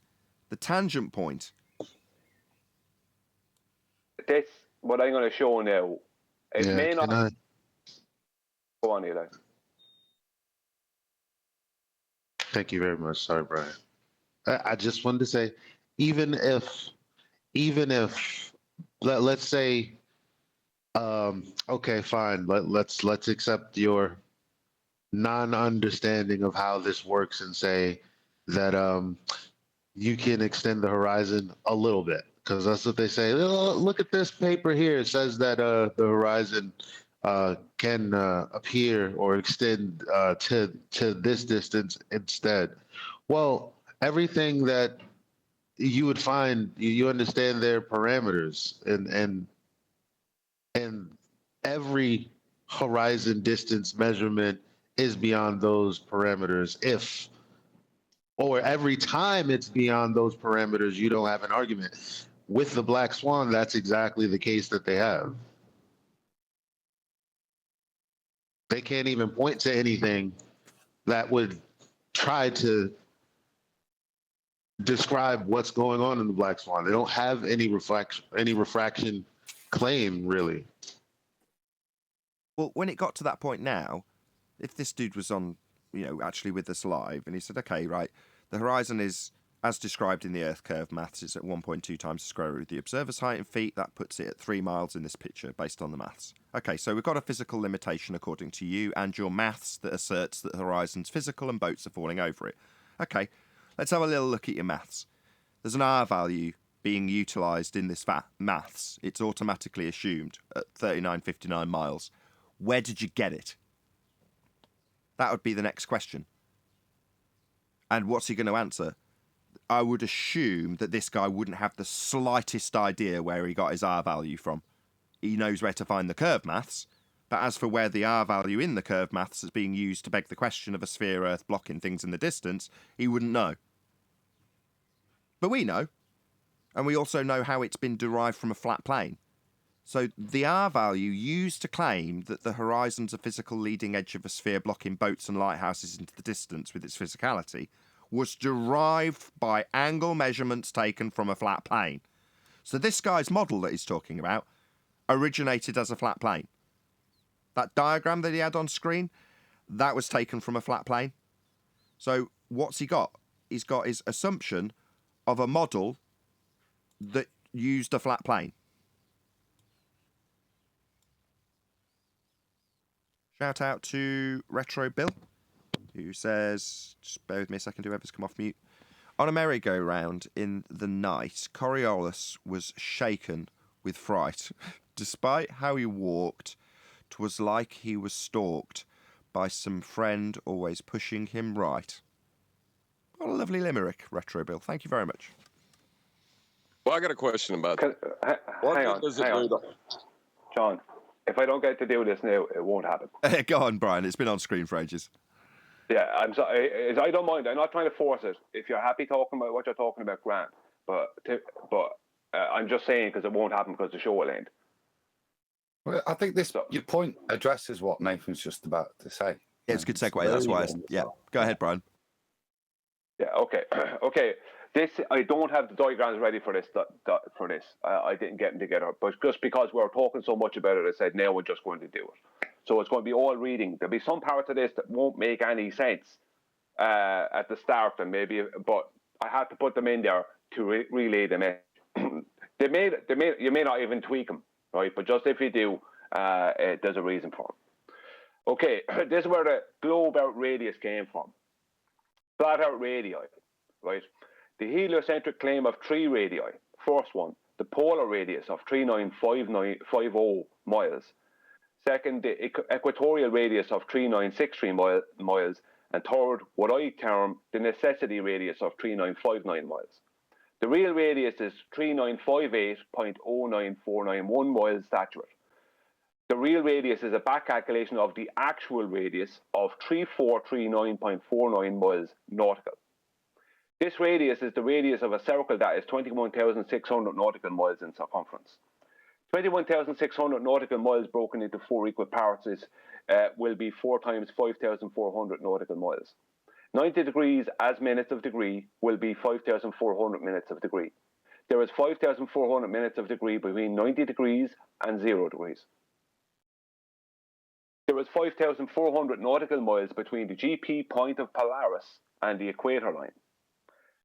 the tangent point. That's what I'm going to show now. It may not... Go on, Eli. Thank you very much. Sorry, Brian. I just wanted to say, even if let's say, okay, fine, let's accept your non-understanding of how this works and say that you can extend the horizon a little bit, because that's what they say. Oh, look at this paper here. It says that the horizon can appear or extend to this distance instead. Well, everything that you would find, you understand their parameters, and every horizon distance measurement is beyond those parameters. Or every time it's beyond those parameters, you don't have an argument. With the Black Swan, that's exactly the case that they have. They can't even point to anything that would try to describe what's going on in the Black Swan. They don't have any refraction claim, really. Well, when it got to that point now, if this dude was on, actually with us live, and he said, okay, right, the horizon is, as described in the Earth curve maths, is at 1.2 times the square root of the observer's height in feet. That puts it at 3 miles in this picture, based on the maths. Okay, so we've got a physical limitation according to you and your maths that asserts that the horizon's physical and boats are falling over it. Okay, let's have a little look at your maths. There's an R value being utilised in this maths. It's automatically assumed at 39.59 miles. Where did you get it? That would be the next question. And what's he going to answer? I would assume that this guy wouldn't have the slightest idea where he got his R value from. He knows where to find the curve maths, But as for where the R value in the curve maths is being used to beg the question of a sphere Earth blocking things in the distance, he wouldn't know. But we know. And we also know how it's been derived from a flat plane. So the R value used to claim that the horizon's a physical leading edge of a sphere blocking boats and lighthouses into the distance with its physicality was derived by angle measurements taken from a flat plane. So this guy's model that he's talking about originated as a flat plane. That diagram that he had on screen, that was taken from a flat plane. So what's he got? He's got his assumption of a model that used a flat plane. Shout out to Retro Bill, who says, just bear with me a second, whoever's come off mute. On a merry-go-round in the night, Coriolis was shaken with fright. Despite how he walked, 'twas like he was stalked by some friend always pushing him right. What a lovely limerick, Retro Bill. Thank you very much. Well, I got a question about that. Hang on. John, if I don't get to do this now, it won't happen. Go on, Brian. It's been on screen for ages. Yeah, I'm sorry. I don't mind. I'm not trying to force it. If you're happy talking about what you're talking about, Grant. But I'm just saying because it won't happen because the show will end. Well, I think your point addresses what Nathan's just about to say. Yeah, it's a good segue. That's why. Go ahead, Brian. Yeah. Okay. Okay. I don't have the diagrams ready for this. I didn't get them together, but just because we're talking so much about it, I said now we're just going to do it. So it's going to be all reading. There'll be some parts of this that won't make any sense at the start, and but I had to put them in there to relay them in. You may not even tweak them, right? But just if you do, there's a reason for them. Okay, this is where the globe out radius came from. Flat out radii, right? The heliocentric claim of 3 radii. First one, the polar radius of 3950 miles. Second, the equatorial radius of 3963 miles. And third, what I term the necessity radius of 3959 miles. The real radius is 3958.09491 miles statute. The real radius is a back calculation of the actual radius of 3439.49 miles nautical. This radius is the radius of a circle that is 21,600 nautical miles in circumference. 21,600 nautical miles broken into 4 equal parts will be 4 times 5,400 nautical miles. 90 degrees as minutes of degree will be 5,400 minutes of degree. There is 5,400 minutes of degree between 90 degrees and 0 degrees. There is 5,400 nautical miles between the GP point of Polaris and the equator line.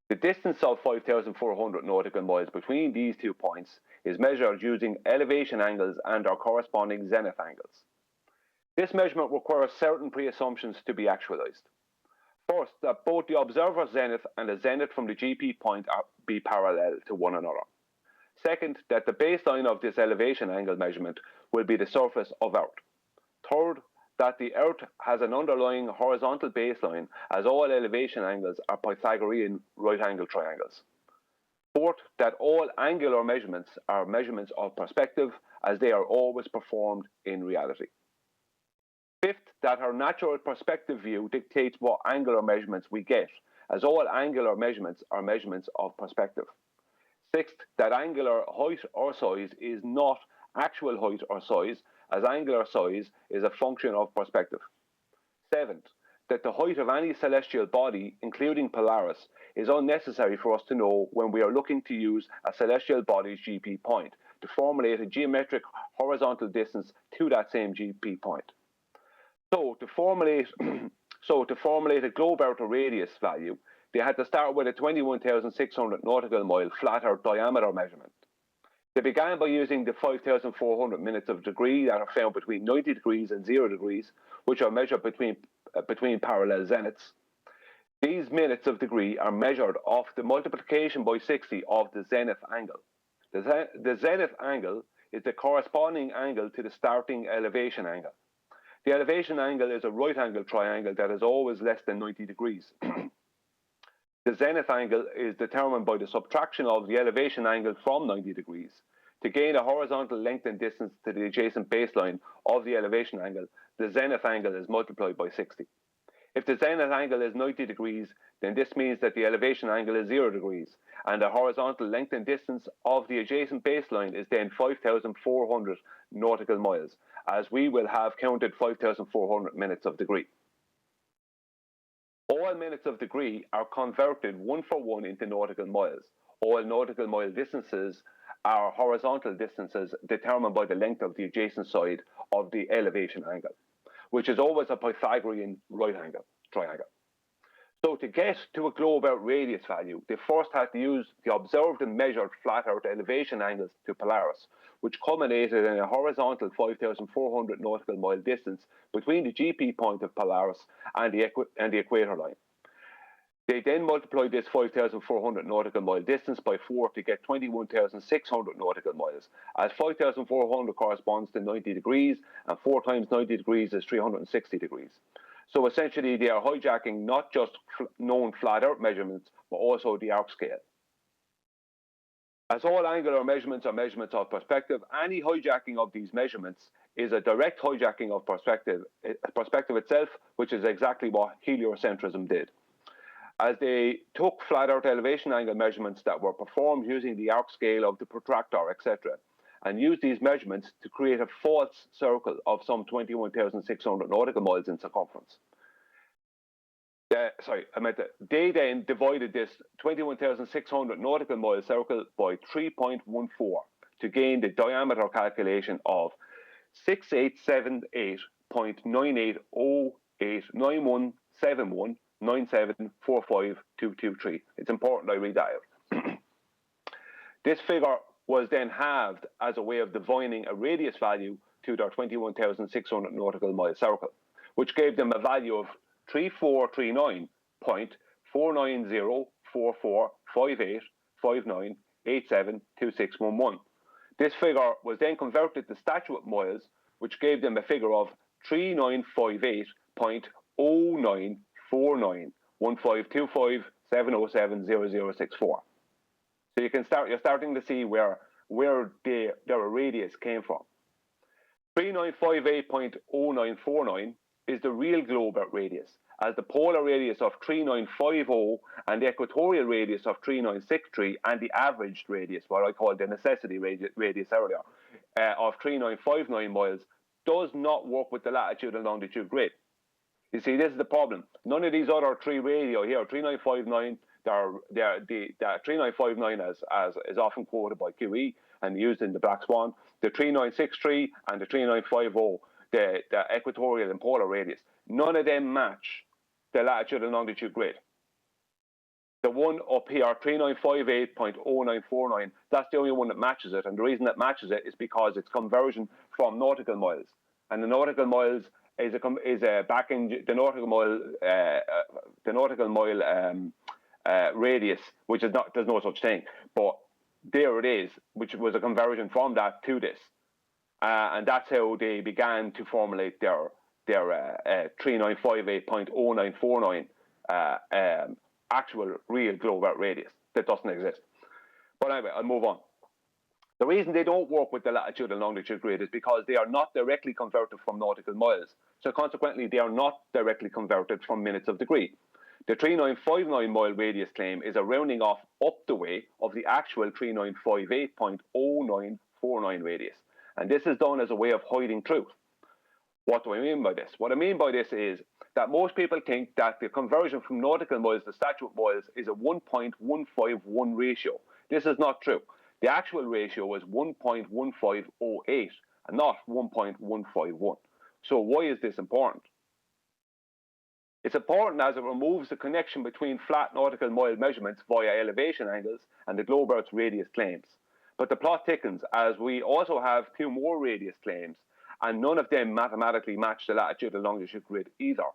The distance of 5,400 nautical miles between these 2 points is measured using elevation angles and their corresponding zenith angles. This measurement requires certain pre-assumptions to be actualized. First, that both the observer's zenith and the zenith from the GP point be parallel to one another. Second, that the baseline of this elevation angle measurement will be the surface of Earth. Third, that the Earth has an underlying horizontal baseline, as all elevation angles are Pythagorean right-angle triangles. Fourth, that all angular measurements are measurements of perspective, as they are always performed in reality. Fifth, that our natural perspective view dictates what angular measurements we get, as all angular measurements are measurements of perspective. Sixth, that angular height or size is not actual height or size, as angular size is a function of perspective. Seventh, that the height of any celestial body, including Polaris, is unnecessary for us to know when we are looking to use a celestial body's GP point to formulate a geometric horizontal distance to that same GP point. So to formulate a globe outer radius value, they had to start with a 21,600 nautical mile flat earth diameter measurement. They began by using the 5,400 minutes of degree that are found between 90 degrees and 0 degrees, which are measured between parallel zeniths. These minutes of degree are measured off the multiplication by 60 of the zenith angle. The zenith angle is the corresponding angle to the starting elevation angle. The elevation angle is a right-angle triangle that is always less than 90 degrees. The zenith angle is determined by the subtraction of the elevation angle from 90 degrees. To gain a horizontal length and distance to the adjacent baseline of the elevation angle, the zenith angle is multiplied by 60. If the zenith angle is 90 degrees, then this means that the elevation angle is 0 degrees, and the horizontal length and distance of the adjacent baseline is then 5,400 nautical miles, as we will have counted 5,400 minutes of degree. All minutes of degree are converted one for one into nautical miles. All nautical mile distances are horizontal distances determined by the length of the adjacent side of the elevation angle, which is always a Pythagorean right angle triangle. So to get to a globe Earth radius value, they first had to use the observed and measured flat Earth elevation angles to Polaris, which culminated in a horizontal 5,400 nautical mile distance between the GP point of Polaris and the equator line. They then multiplied this 5,400 nautical mile distance by 4 to get 21,600 nautical miles, as 5,400 corresponds to 90 degrees, and 4 times 90 degrees is 360 degrees. So essentially, they are hijacking not just known flat Earth measurements, but also the arc scale. As all angular measurements are measurements of perspective, any hijacking of these measurements is a direct hijacking of perspective itself, which is exactly what heliocentrism did. As they took flat Earth elevation angle measurements that were performed using the arc scale of the protractor, etc., and used these measurements to create a false circle of some 21,600 nautical miles in circumference. They then divided this 21,600 nautical mile circle by 3.14 to gain the diameter calculation of 6878.9808917197452223. It's important I read that out. This figure was then halved as a way of divining a radius value to their 21,600 nautical mile circle, which gave them a value of 3439.490445859872611. This figure was then converted to statute miles, which gave them a figure of 3958.0949152570700064. So you're starting to see where their radius came from. 3958.0949 is the real globe Earth radius, as the polar radius of 3950 and the equatorial radius of 3963 and the averaged radius, what I call the necessity radius earlier, of 3959 miles, does not work with the latitude and longitude grid. You see, this is the problem. None of these other three radii here, 3959, the 3959 as is often quoted by QE and used in the Black Swan, the 3963 and the 3950, the equatorial and polar radius, none of them match the latitude and longitude grid. The one up here, 3958.0949, that's the only one that matches it, and the reason that matches it is because it's conversion from nautical miles, and the nautical miles is backing the nautical mile radius, which is not, there's no such thing, but there it is, which was a conversion from that to this, and that's how they began to formulate their 3958.0949 actual real globe Earth radius that doesn't exist. But anyway, I'll move on. The reason they don't work with the latitude and longitude grid is because they are not directly converted from nautical miles. So consequently, they are not directly converted from minutes of degree. The 3959 mile radius claim is a rounding off up the way of the actual 3958.0949 radius. And this is done as a way of hiding truth. What do I mean by this? What I mean by this is that most people think that the conversion from nautical miles to statute miles is a 1.151 ratio. This is not true. The actual ratio is 1.1508 and not 1.151. So why is this important? It's important as it removes the connection between flat nautical mile measurements via elevation angles and the globe Earth's radius claims. But the plot thickens as we also have two more radius claims, and none of them mathematically match the latitude and longitude grid either.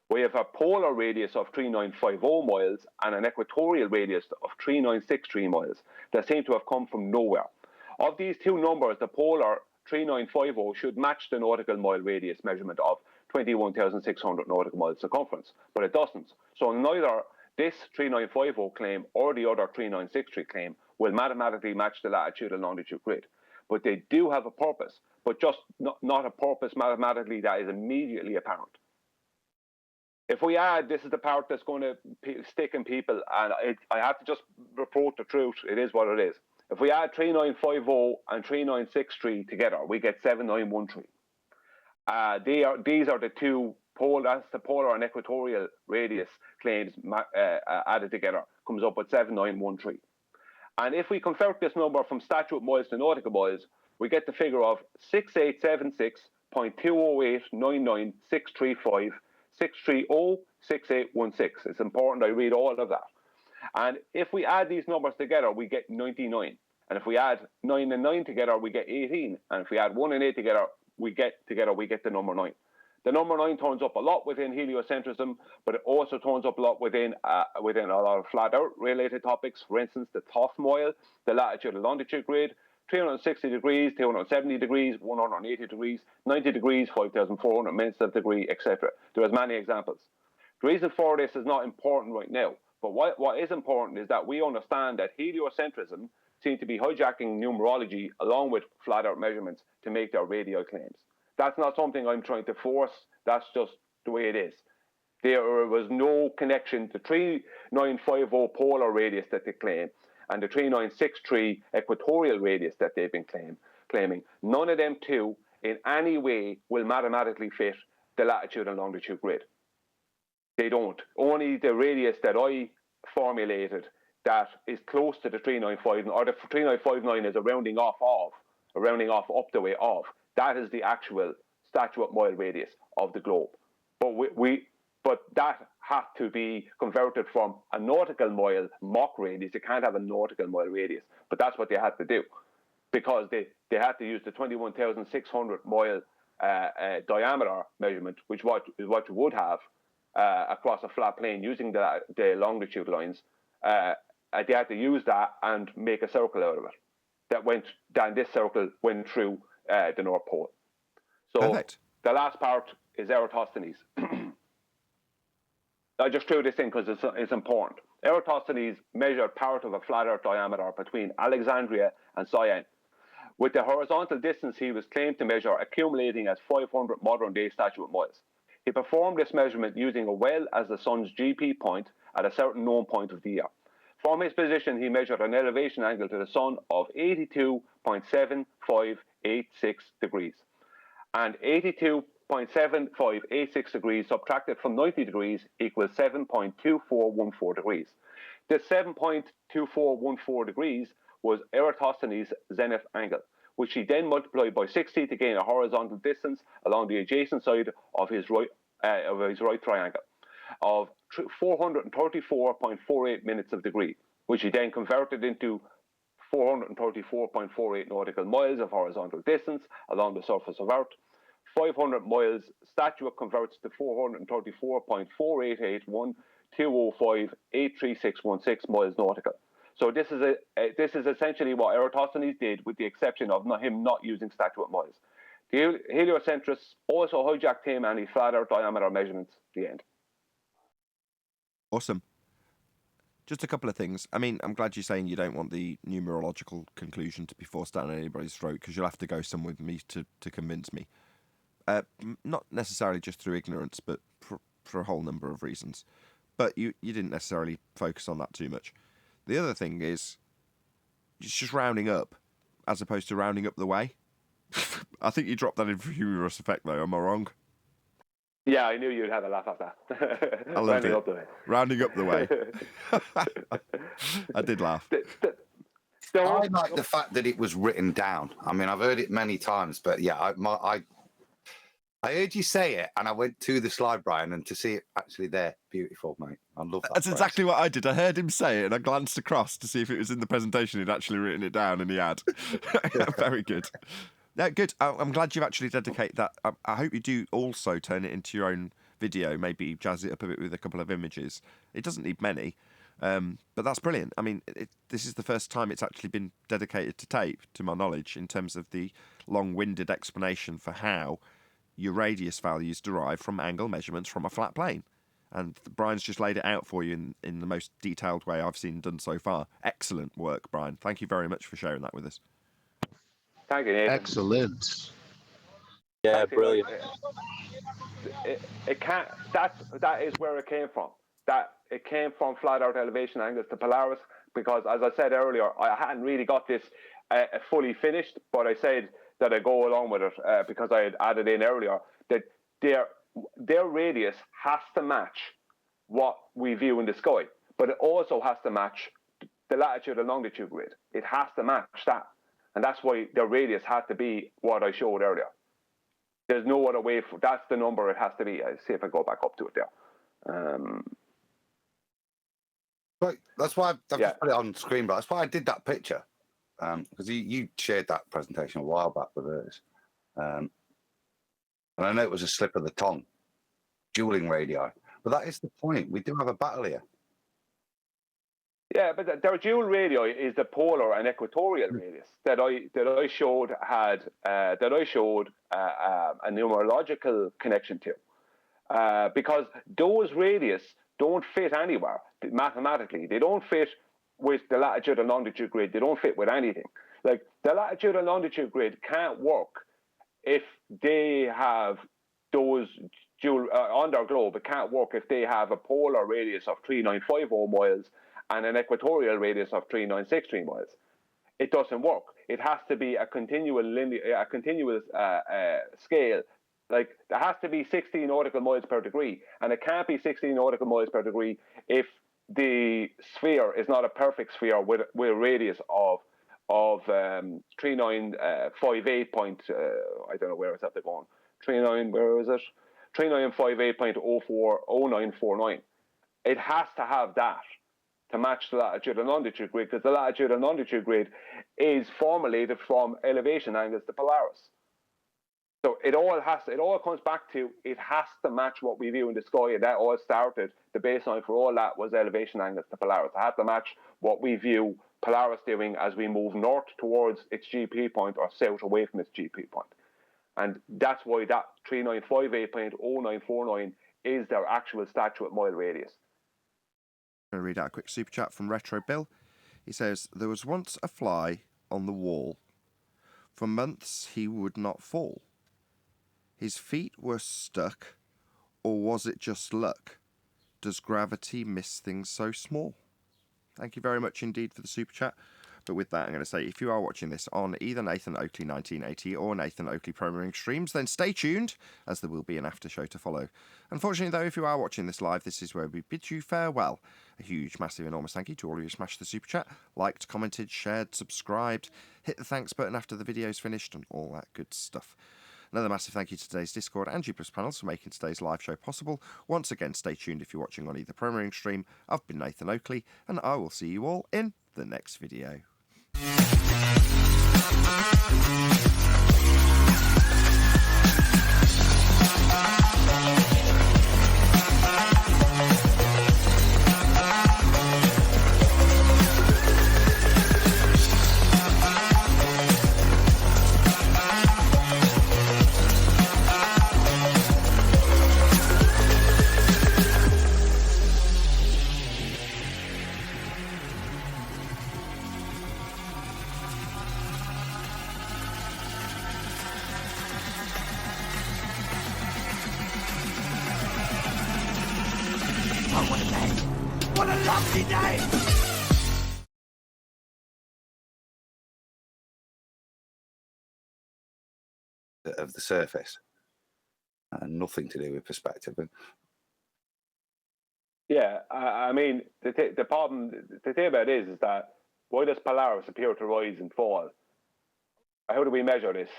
We have a polar radius of 3950 miles and an equatorial radius of 3963 miles that seem to have come from nowhere. Of these two numbers, the polar 3950 should match the nautical mile radius measurement of 21,600 nautical miles circumference, but it doesn't. So neither this 3950 claim or the other 3963 claim will mathematically match the latitude and longitude grid. But they do have a purpose, but just not a purpose mathematically that is immediately apparent. If we add, this is the part that's going to stick in people, and I have to just report the truth. It is what it is. If we add 3950 and 3963 together, we get 7913. These are the two that's the polar and equatorial radius claims added together, comes up with 7913. And if we convert this number from statute miles to nautical miles, we get the figure of 6876.208996356306816. It's important I read all of that. And if we add these numbers together, we get 99. And if we add 9 and 9 together, we get 18. And if we add 1 and 8 together, we get the number 9. The number 9 turns up a lot within heliocentrism, but it also turns up a lot within a lot of flat Earth related topics. For instance, the Thoth mile, the latitude and longitude grid, 360 degrees, 270 degrees, 180 degrees, 90 degrees, 5,400 minutes of degree, etc. There are many examples. The reason for this is not important right now, but what is important is that we understand that heliocentrism seems to be hijacking numerology along with flat Earth measurements to make their radio claims. That's not something I'm trying to force. That's just the way it is. There was no connection to 3950 polar radius that they claim and the 3963 equatorial radius that they've been claiming. None of them two in any way will mathematically fit the latitude and longitude grid. They don't. Only the radius that I formulated that is close to the 3959, or the 3959 is a rounding off up the way of. That is the actual statute mile radius of the globe. But that had to be converted from a nautical mile Mach radius. You can't have a nautical mile radius, but that's what they had to do because they had to use the 21,600 mile diameter measurement, which is what you would have across a flat plane using the longitude lines. They had to use that and make a circle out of it. This circle went through the North Pole. So Perfect. The last part is Eratosthenes. I just threw this in because it's important. Eratosthenes measured part of a flat Earth diameter between Alexandria and Syene, with the horizontal distance he was claimed to measure accumulating as 500 modern-day statute miles. He performed this measurement using a well as the sun's GP point at a certain known point of the year. From his position, he measured an elevation angle to the sun of 82.7586 degrees. And 82.7586 degrees subtracted from 90 degrees equals 7.2414 degrees. This 7.2414 degrees was Eratosthenes' zenith angle, which he then multiplied by 60 to gain a horizontal distance along the adjacent side of his right triangle of 434.48 minutes of degree, which he then converted into 434.48 nautical miles of horizontal distance along the surface of Earth. 500 miles statute converts to 434.4881205.83616 miles nautical. So this is essentially what Eratosthenes did, with the exception of him not using statute miles. The heliocentrists also hijacked him and his flat Earth diameter measurements at the end. Awesome. Just a couple of things. I mean, I'm glad you're saying you don't want the numerological conclusion to be forced down anybody's throat, because you'll have to go some with me to convince me. Not necessarily just through ignorance, but for a whole number of reasons. But you didn't necessarily focus on that too much. The other thing is, it's just rounding up, as opposed to rounding up the way. I think you dropped that in for humorous effect, though. Am I wrong? Yeah, I knew you'd have a laugh at that. I loved it. Rounding up the way. I did laugh. I like the fact that it was written down. I mean, I've heard it many times, but yeah, I heard you say it, and I went to the slide, Brian, and to see it actually there, beautiful, mate. I love that. That's exactly what I did. I heard him say it, and I glanced across to see if it was in the presentation. He'd actually written it down, and he had. Very good. No, good. I'm glad you've actually dedicated that. I hope you do also turn it into your own video, maybe jazz it up a bit with a couple of images. It doesn't need many, but that's brilliant. I mean, this is the first time it's actually been dedicated to tape, to my knowledge, in terms of the long-winded explanation for how your radius values derive from angle measurements from a flat plane. And Brian's just laid it out for you in the most detailed way I've seen done so far. Excellent work, Brian. Thank you very much for sharing that with us. Thank you, Nathan. Excellent. Yeah, brilliant. It can't. That is where it came from. That it came from flat Earth elevation angles to Polaris, because, as I said earlier, I hadn't really got this fully finished, but I said that I go along with it because I had added in earlier that their radius has to match what we view in the sky, but it also has to match the latitude and longitude grid. It has to match that, and that's why their radius had to be what I showed earlier. There's no other way. That's the number it has to be. I'll see if I go back up to it there. But that's why I've just put it on screen. But that's why I did that picture, because you shared that presentation a while back with us, and I know it was a slip of the tongue, dueling radii. But that is the point. We do have a battle here. Yeah, but their dual radii is the polar and equatorial radius that I showed a numerological connection to, because those radius don't fit anywhere mathematically. They don't fit with the latitude and longitude grid. They don't fit with anything. Like the latitude and longitude grid can't work if they have those dual on their globe. It can't work if they have a polar radius of 3950 miles and an equatorial radius of 3963 miles. It doesn't work. It has to be a continuous scale. Like there has to be 16 nautical miles per degree, and it can't be 16 nautical miles per degree if the sphere is not a perfect sphere with a radius of 3958 point. I don't know where it's at. They're going 39. Where is it? 3958.040949. It has to have that to match the latitude and longitude grid, because the latitude and longitude grid is formulated from elevation angles to Polaris. So it all comes back to, it has to match what we view in the sky, and that all started, the baseline for all that was elevation angles to Polaris. It had to match what we view Polaris doing as we move north towards its GP point or south away from its GP point. And that's why that 3958.0949 is their actual statute mile radius. I'm going to read out a quick super chat from Retro Bill. He says, there was once a fly on the wall. For months he would not fall. His feet were stuck, or was it just luck? Does gravity miss things so small? Thank you very much indeed for the super chat. But with that, I'm going to say, if you are watching this on either Nathan Oakley 1980 or Nathan Oakley Programming streams, then stay tuned, as there will be an after show to follow. Unfortunately, though, if you are watching this live, this is where we bid you farewell. A huge, massive, enormous thank you to all of you who smashed the super chat, liked, commented, shared, subscribed, hit the thanks button after the video's finished, and all that good stuff. Another massive thank you to today's Discord and G+ panels for making today's live show possible. Once again, stay tuned if you're watching on either Programming stream. I've been Nathan Oakley, and I will see you all in the next video. What a lovely day! Of the surface, and nothing to do with perspective. Yeah, I mean, the problem, the thing about it is that why does Polaris appear to rise and fall? How do we measure this?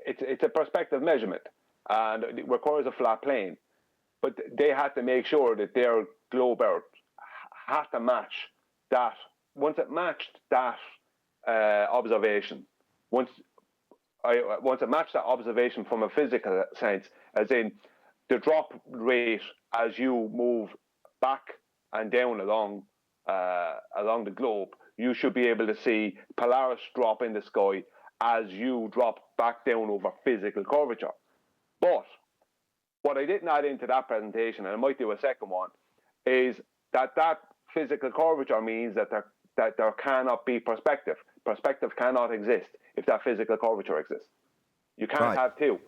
It's a perspective measurement, and it requires a flat plane. But they had to make sure that their globe Earth had to match that. Once it matched that observation, once it matched that observation from a physical sense, as in the drop rate as you move back and down along the globe, you should be able to see Polaris drop in the sky as you drop back down over physical curvature. But What I didn't add into that presentation, and I might do a second one, is that physical curvature means that there cannot be perspective. Perspective cannot exist if that physical curvature exists. You can't have two.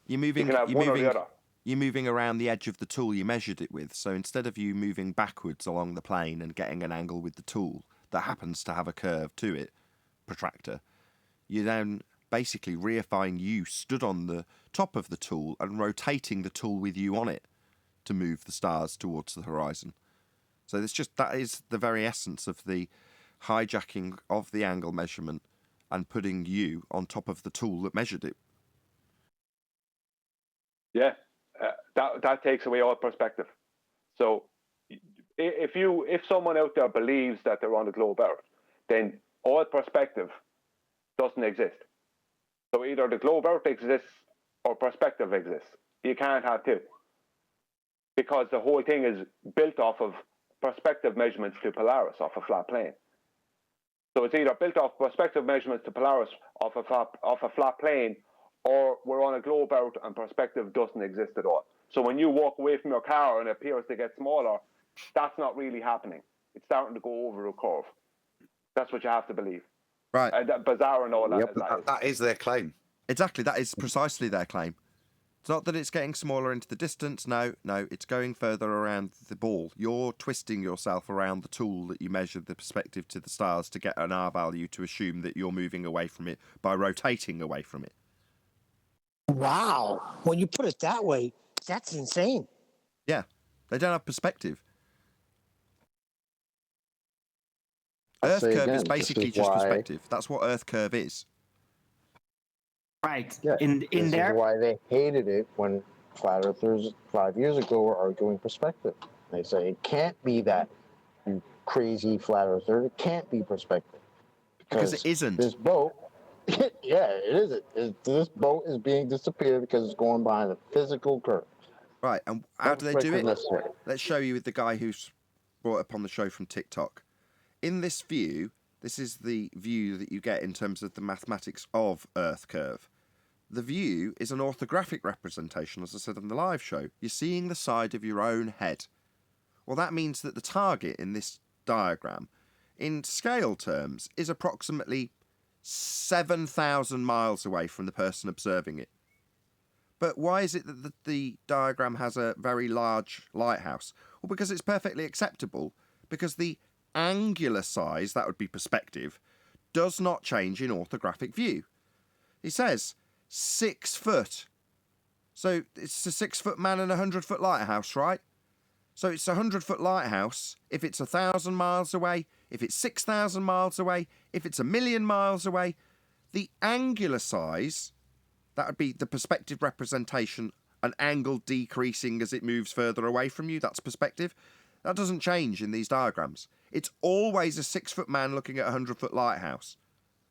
You can have one or the other. You're moving around the edge of the tool you measured it with. So instead of you moving backwards along the plane and getting an angle with the tool that happens to have a curve to it, protractor, you then basically reifying you stood on the top of the tool and rotating the tool with you on it to move the stars towards the horizon. So it's just, that is the very essence of the hijacking of the angle measurement and putting you on top of the tool that measured it. Yeah, that takes away all perspective. So if someone out there believes that they're on the globe Earth, then all perspective doesn't exist. So either the globe Earth exists or perspective exists. You can't have two. Because the whole thing is built off of perspective measurements to Polaris off a flat plane. So it's either built off perspective measurements to Polaris off a flat plane, or we're on a globe Earth and perspective doesn't exist at all. So when you walk away from your car and it appears to get smaller, that's not really happening. It's starting to go over a curve. That's what you have to believe. Right. Bizarre and all that. Yep, that is their claim. Exactly, that is precisely their claim. It's not that it's getting smaller into the distance. No, it's going further around the ball. You're twisting yourself around the tool that you measured the perspective to the stars to get an R value to assume that you're moving away from it by rotating away from it. Wow. When you put it that way, that's insane. Yeah, they don't have perspective. Earth curve is basically just perspective. That's what Earth curve is. Right. Yeah, In this there. is why they hated it when flat earthers 5 years ago were arguing perspective. They say it can't be that, you crazy flat earther. It can't be perspective because it isn't. This boat, yeah, it isn't. This boat is being disappeared because it's going behind a physical curve. Right, and how do they do it? Necessary. Let's show you with the guy who's brought up on the show from TikTok. In this view, this is the view that you get in terms of the mathematics of Earth curve. The view is an orthographic representation, as I said on the live show. You're seeing the side of your own head. Well, that means that the target in this diagram, in scale terms, is approximately 7,000 miles away from the person observing it. But why is it that the diagram has a very large lighthouse? Well, because it's perfectly acceptable, because the angular size, that would be perspective, does not change in orthographic view. He says 6 foot. So it's a 6 foot man and a 100 foot lighthouse, right? So it's a 100 foot lighthouse if it's 1,000 miles away, if it's 6,000 miles away, if it's 1,000,000 miles away. The angular size, that would be the perspective representation, an angle decreasing as it moves further away from you. That's perspective. That doesn't change in these diagrams. It's always a 6 foot man looking at a 100 foot lighthouse.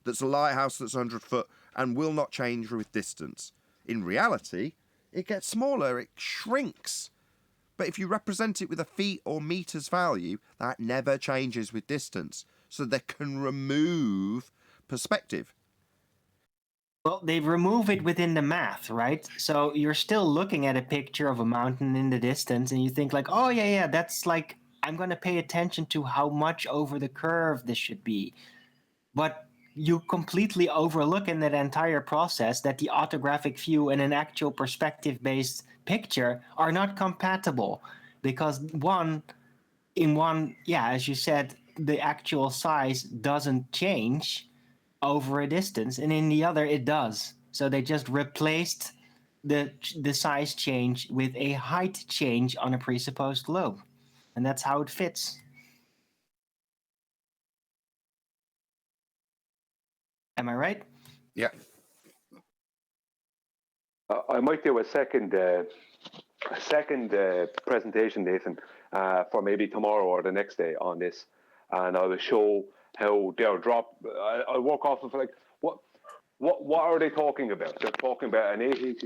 That's a lighthouse that's 100 foot and will not change with distance. In reality, it gets smaller, it shrinks. But if you represent it with a feet or meters value, that never changes with distance. So they can remove perspective. Well, they remove it within the math, right? So you're still looking at a picture of a mountain in the distance and you think like, oh yeah, that's like, I'm going to pay attention to how much over the curve this should be. But you completely overlook in that entire process that the orthographic view and an actual perspective-based picture are not compatible, because as you said, the actual size doesn't change over a distance, and in the other it does. So they just replaced the size change with a height change on a presupposed globe, and that's how it fits. Am I right? Yeah. I might do a second presentation, Nathan, for maybe tomorrow or the next day on this, and I will show how they're dropped. I'll work off of like what are they talking about? They're talking about an 8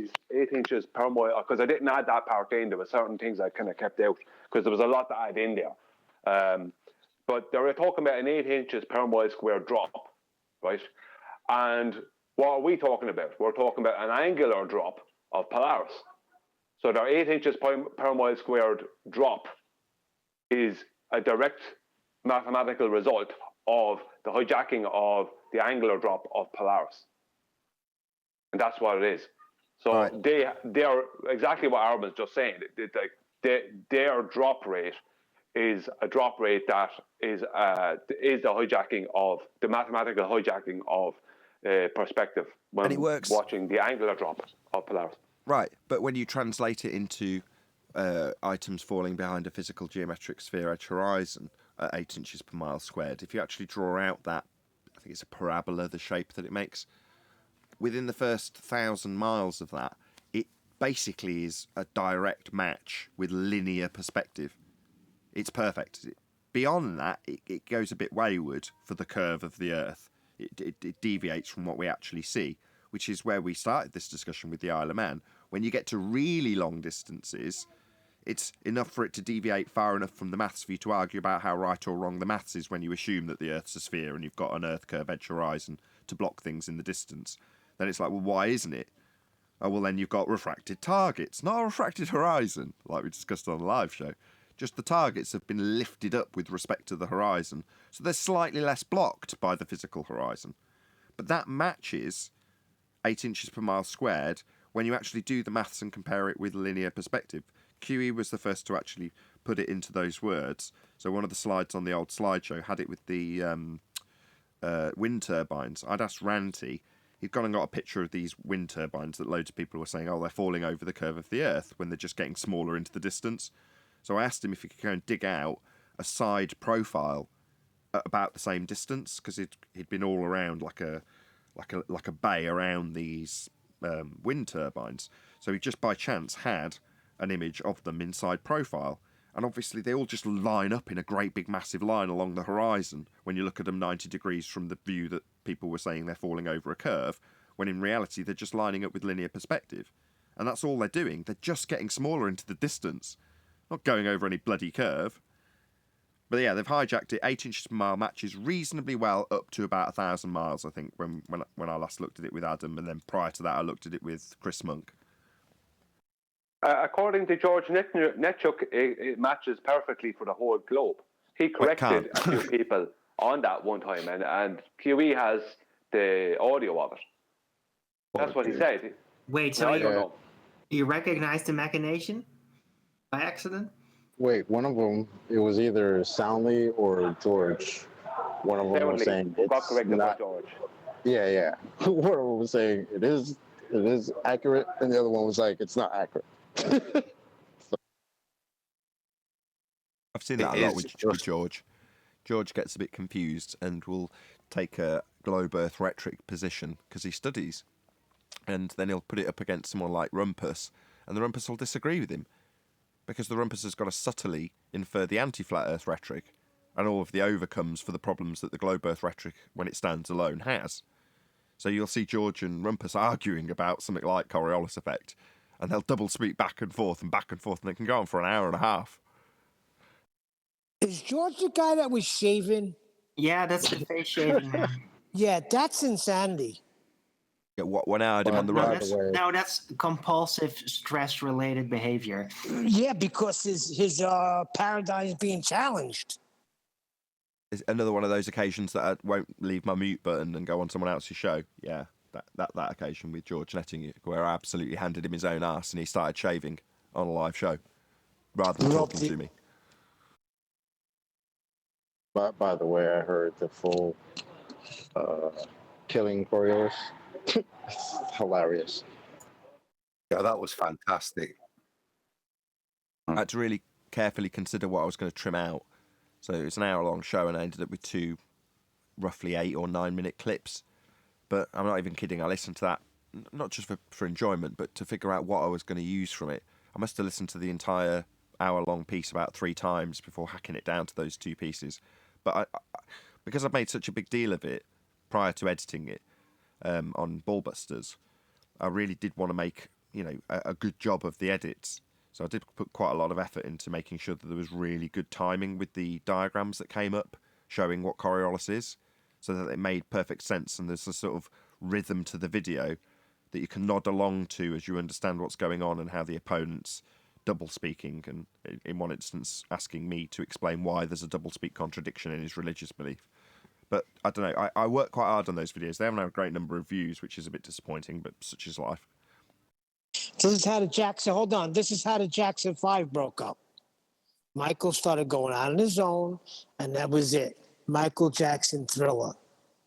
inches per mile, because I didn't add that part in. There were certain things I kind of kept out because there was a lot to add in there. But they were talking about an 8 inches per mile square drop, right? And what are we talking about? We're talking about an angular drop of Polaris. So their 8 inches per mile squared drop is a direct mathematical result of the hijacking of the angular drop of Polaris. And that's what it is. So Right. they are exactly what Armin's just saying. Their drop rate is a drop rate that is the hijacking of the mathematical hijacking of perspective when And it works. watching the angular drop of Polaris. Right, but when you translate it into items falling behind a physical geometric sphere edge horizon at 8 inches per mile squared, if you actually draw out that, I think it's a parabola, the shape that it makes, within the first 1,000 miles of that, it basically is a direct match with linear perspective. It's perfect. Beyond that, it goes a bit wayward for the curve of the Earth. It deviates from what we actually see, which is where we started this discussion with the Isle of Man. When you get to really long distances, it's enough for it to deviate far enough from the maths for you to argue about how right or wrong the maths is when you assume that the Earth's a sphere and you've got an Earth curve edge horizon to block things in the distance. Then it's like, well, why isn't it? Oh, well, then you've got refracted targets, not a refracted horizon, like we discussed on the live show. Just the targets have been lifted up with respect to the horizon, so they're slightly less blocked by the physical horizon. But that matches 8 inches per mile squared when you actually do the maths and compare it with linear perspective. QE was the first to actually put it into those words. So one of the slides on the old slideshow had it with the wind turbines. I'd asked Ranty, he'd gone and got a picture of these wind turbines that loads of people were saying, oh, they're falling over the curve of the Earth when they're just getting smaller into the distance. So I asked him if he could go and dig out a side profile at about the same distance, because he'd been all around like a bay around these wind turbines. So he just by chance had an image of them in side profile. And obviously they all just line up in a great big massive line along the horizon when you look at them 90 degrees from the view that people were saying they're falling over a curve, when in reality they're just lining up with linear perspective. And that's all they're doing. They're just getting smaller into the distance. Not going over any bloody curve. But yeah, they've hijacked it. 8 inches per mile matches reasonably well up to about 1,000 miles, I think, when I last looked at it with Adam, and then prior to that I looked at it with Chris Monk. According to George Netchuk, it matches perfectly for the whole globe. He corrected a few people on that one time, and QE has the audio of it. That's what he said. Wait, so I don't know. You recognize the machination by accident? Wait, one of them, it was either Soundly or George. One of them was saying got corrected by not. George. Yeah. One of them was saying it is accurate, and the other one was like it's not accurate. I've seen that a lot with George. George gets a bit confused and will take a globe Earth rhetoric position because he studies, and then he'll put it up against someone like Rumpus, and the Rumpus will disagree with him because the Rumpus has got to subtly infer the anti-flat Earth rhetoric and all of the overcomes for the problems that the globe Earth rhetoric, when it stands alone, has. So you'll see George and Rumpus arguing about something like Coriolis effect, and they'll double speak back and forth, and they can go on for an hour and a half. Is George the guy that was shaving? Yeah, that's the face shaving. Yeah, that's insanity. Yeah, when I had him on the ropes. No, that's compulsive stress-related behavior. Yeah, because his paradigm is being challenged. It's another one of those occasions that I won't leave my mute button and go on someone else's show. Yeah, that occasion with George Netting, where I absolutely handed him his own ass and he started shaving on a live show rather than talking to me. But by the way, I heard the full killing Coriolis. It's hilarious. Yeah, that was fantastic. I had to really carefully consider what I was going to trim out. So it was an hour-long show, and I ended up with 2 roughly 8 or 9 minute clips. But I'm not even kidding. I listened to that not just for enjoyment, but to figure out what I was going to use from it. I must have listened to the entire hour-long piece about 3 times before hacking it down to those 2 pieces. But because I've made such a big deal of it prior to editing it on Ballbusters, I really did want to make a good job of the edits. So I did put quite a lot of effort into making sure that there was really good timing with the diagrams that came up showing what Coriolis is, so that it made perfect sense and there's a sort of rhythm to the video, that you can nod along to as you understand what's going on and how the opponent's double speaking, and in one instance asking me to explain why there's a double speak contradiction in his religious belief. But I don't know, I work quite hard on those videos. They haven't had a great number of views, which is a bit disappointing, but such is life. This is how the Jackson, hold on, this is how the Jackson 5 broke up. Michael started going out on his own, and that was it. Michael Jackson Thriller.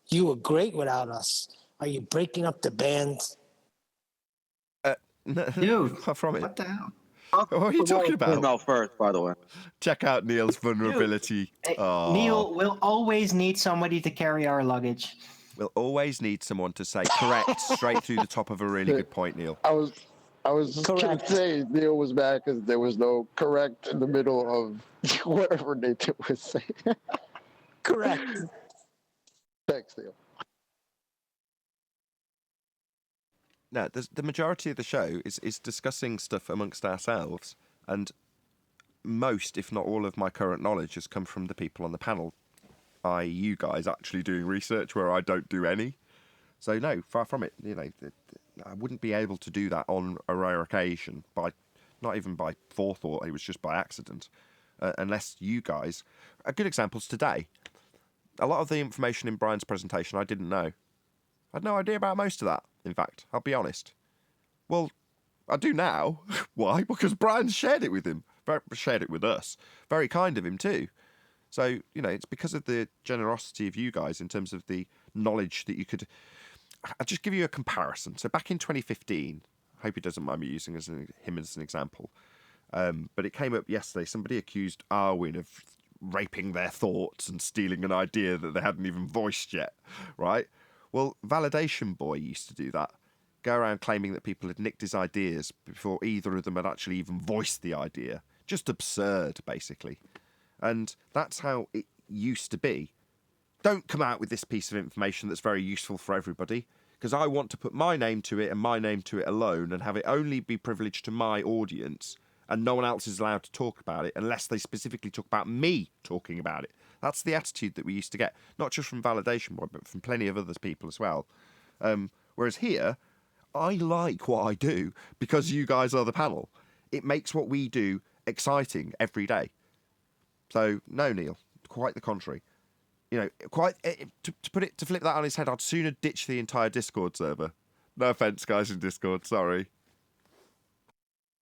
You were great without us. Are you breaking up the band? Dude, far from it. What the hell? What are you talking about? Out first, by the way. Check out Neil's vulnerability. Oh. Neil, we'll always need somebody to carry our luggage. We'll always need someone to say correct straight through the top of a really good point, Neil. I was just going to say Neil was mad because there was no correct in the middle of whatever Nathan was saying. Correct. Thanks, Neil. No, the majority of the show is discussing stuff amongst ourselves, and most, if not all, of my current knowledge has come from the people on the panel, i.e. you guys actually doing research where I don't do any. So no, far from it. You know, I wouldn't be able to do that on a rare occasion, not even by forethought. It was just by accident, unless you guys. A good example is today. A lot of the information in Brian's presentation I didn't know. I had no idea about most of that, in fact. I'll be honest. Well, I do now. Why? Because Brian shared it with him. Shared it with us. Very kind of him, too. So, you know, it's because of the generosity of you guys in terms of the knowledge that you could... I'll just give you a comparison. So back in 2015, I hope he doesn't mind me using him as an example, but it came up yesterday. Somebody accused Arwin of raping their thoughts and stealing an idea that they hadn't even voiced yet, right? Well, Validation Boy used to do that. Go around claiming that people had nicked his ideas before either of them had actually even voiced the idea. Just absurd, basically. And that's how it used to be. Don't come out with this piece of information that's very useful for everybody, because I want to put my name to it and my name to it alone and have it only be privileged to my audience, and no one else is allowed to talk about it unless they specifically talk about me talking about it. That's the attitude that we used to get, not just from Validation Boy, but from plenty of other people as well. Whereas here, I like what I do because you guys are the panel. It makes what we do exciting every day. So, no, Neil, quite the contrary. You know, to flip that on his head, I'd sooner ditch the entire Discord server. No offence, guys in Discord, sorry.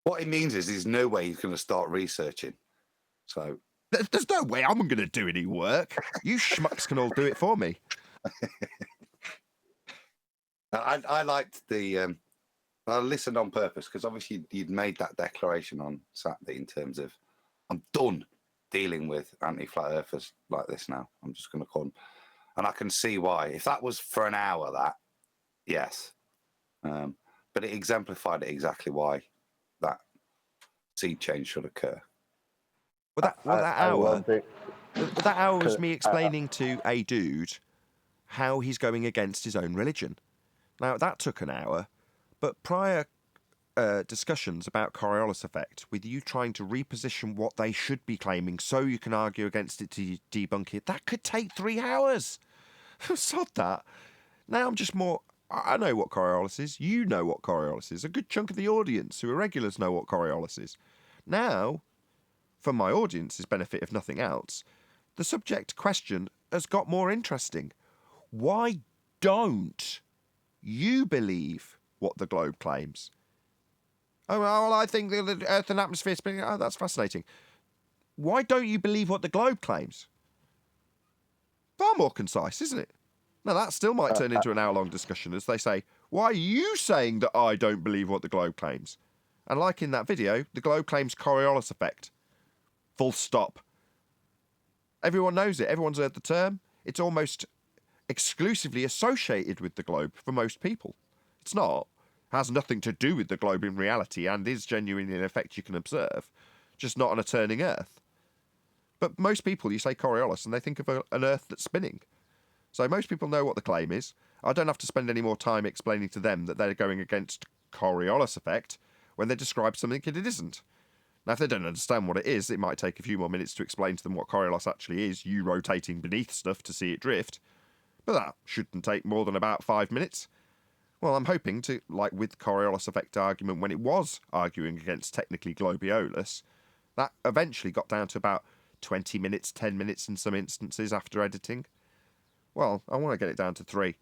What it means is there's no way he's going to start researching. So there's no way I'm going to do any work. You schmucks can all do it for me. I liked the... I listened on purpose because obviously you'd made that declaration on Saturday in terms of, I'm done dealing with anti-flat earthers like this now. I'm just going to call them. And I can see why. If that was for an hour, yes. But it exemplified exactly why that seed change should occur. That hour was me explaining to a dude how he's going against his own religion. Now, that took an hour, but prior discussions about Coriolis effect, with you trying to reposition what they should be claiming so you can argue against it to debunk it, that could take 3 hours. Sod that. Now I'm just more... I know what Coriolis is. You know what Coriolis is. A good chunk of the audience who are regulars know what Coriolis is. Now, for my audience's benefit, if nothing else, the subject question has got more interesting. Why don't you believe what the globe claims? Oh, well, I think the Earth and atmosphere spinning. Oh, that's fascinating. Why don't you believe what the globe claims? Far more concise, isn't it? Now, that still might turn into an hour-long discussion as they say, why are you saying that I don't believe what the globe claims? And like in that video, the globe claims Coriolis effect. Full stop. Everyone knows it. Everyone's heard the term. It's almost exclusively associated with the globe for most people. It's not. Has nothing to do with the globe in reality and is genuinely an effect you can observe, just not on a turning Earth. But most people, you say Coriolis, and they think of an Earth that's spinning. So most people know what the claim is. I don't have to spend any more time explaining to them that they're going against Coriolis effect when they describe something that it isn't. Now, if they don't understand what it is, it might take a few more minutes to explain to them what Coriolis actually is, you rotating beneath stuff to see it drift. But that shouldn't take more than about 5 minutes. Well, I'm hoping to, like with Coriolis effect argument when it was arguing against technically Globiolus, that eventually got down to about 20 minutes, 10 minutes in some instances after editing. Well, I want to get it down to 3.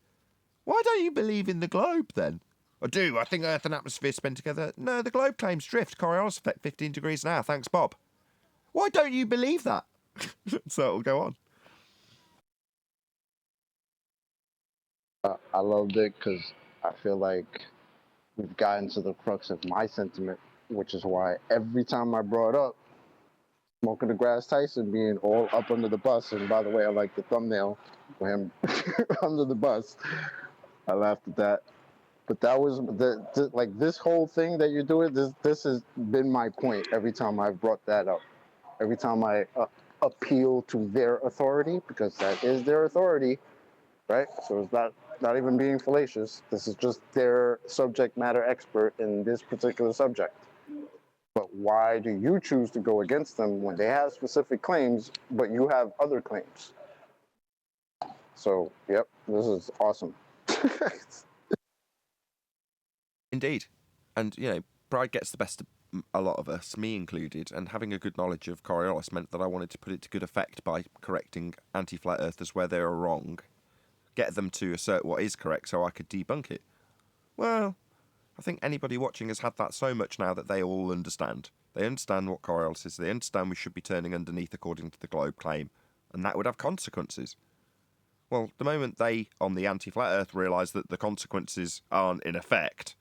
Why don't you believe in the globe, then? I do. I think Earth and atmosphere spin together. No, the globe claims drift. Coriolis effect 15 degrees an hour. Thanks, Bob. Why don't you believe that? So it'll go on. I loved it because I feel like we've gotten to the crux of my sentiment, which is why every time I brought up Smoking the Grass Tyson being all up under the bus, and by the way, I like the thumbnail for him under the bus. I laughed at that. But that was like this whole thing that you're doing. This has been my point every time I've brought that up. Every time I appeal to their authority, because that is their authority, right? So it's not even being fallacious. This is just their subject matter expert in this particular subject. But why do you choose to go against them when they have specific claims, but you have other claims? So, yep, this is awesome. Indeed. And, you know, pride gets the best of a lot of us, me included, and having a good knowledge of Coriolis meant that I wanted to put it to good effect by correcting anti-flat earthers where they are wrong, get them to assert what is correct so I could debunk it. Well, I think anybody watching has had that so much now that they all understand. They understand what Coriolis is, they understand we should be turning underneath according to the globe claim, and that would have consequences. Well, the moment they, on the anti-flat earth, realise that the consequences aren't in effect,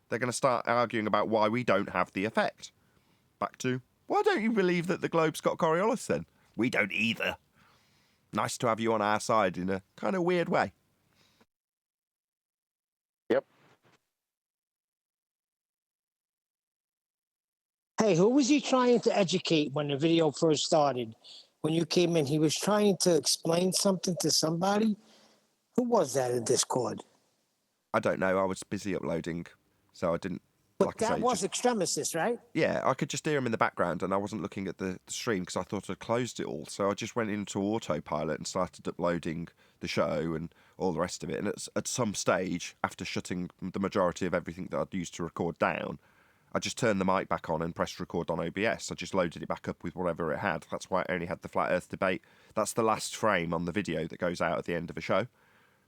they're going to start arguing about why we don't have the effect. Back to, why don't you believe that the globe's got Coriolis then? We don't either. Nice to have you on our side in a kind of weird way. Yep. Hey, who was he trying to educate when the video first started? When you came in, he was trying to explain something to somebody? Who was that in Discord? I don't know, I was busy uploading, so I didn't... But like I that say, was just, Extremistus, right? yeah, I could just hear him in the background and I wasn't looking at the stream because I thought I'd closed it all. So I just went into autopilot and started uploading the show and all the rest of it. And at some stage, after shutting the majority of everything that I'd used to record down, I just turned the mic back on and pressed record on OBS. I just loaded it back up with whatever it had. That's why it only had the Flat Earth debate. That's the last frame on the video that goes out at the end of a show.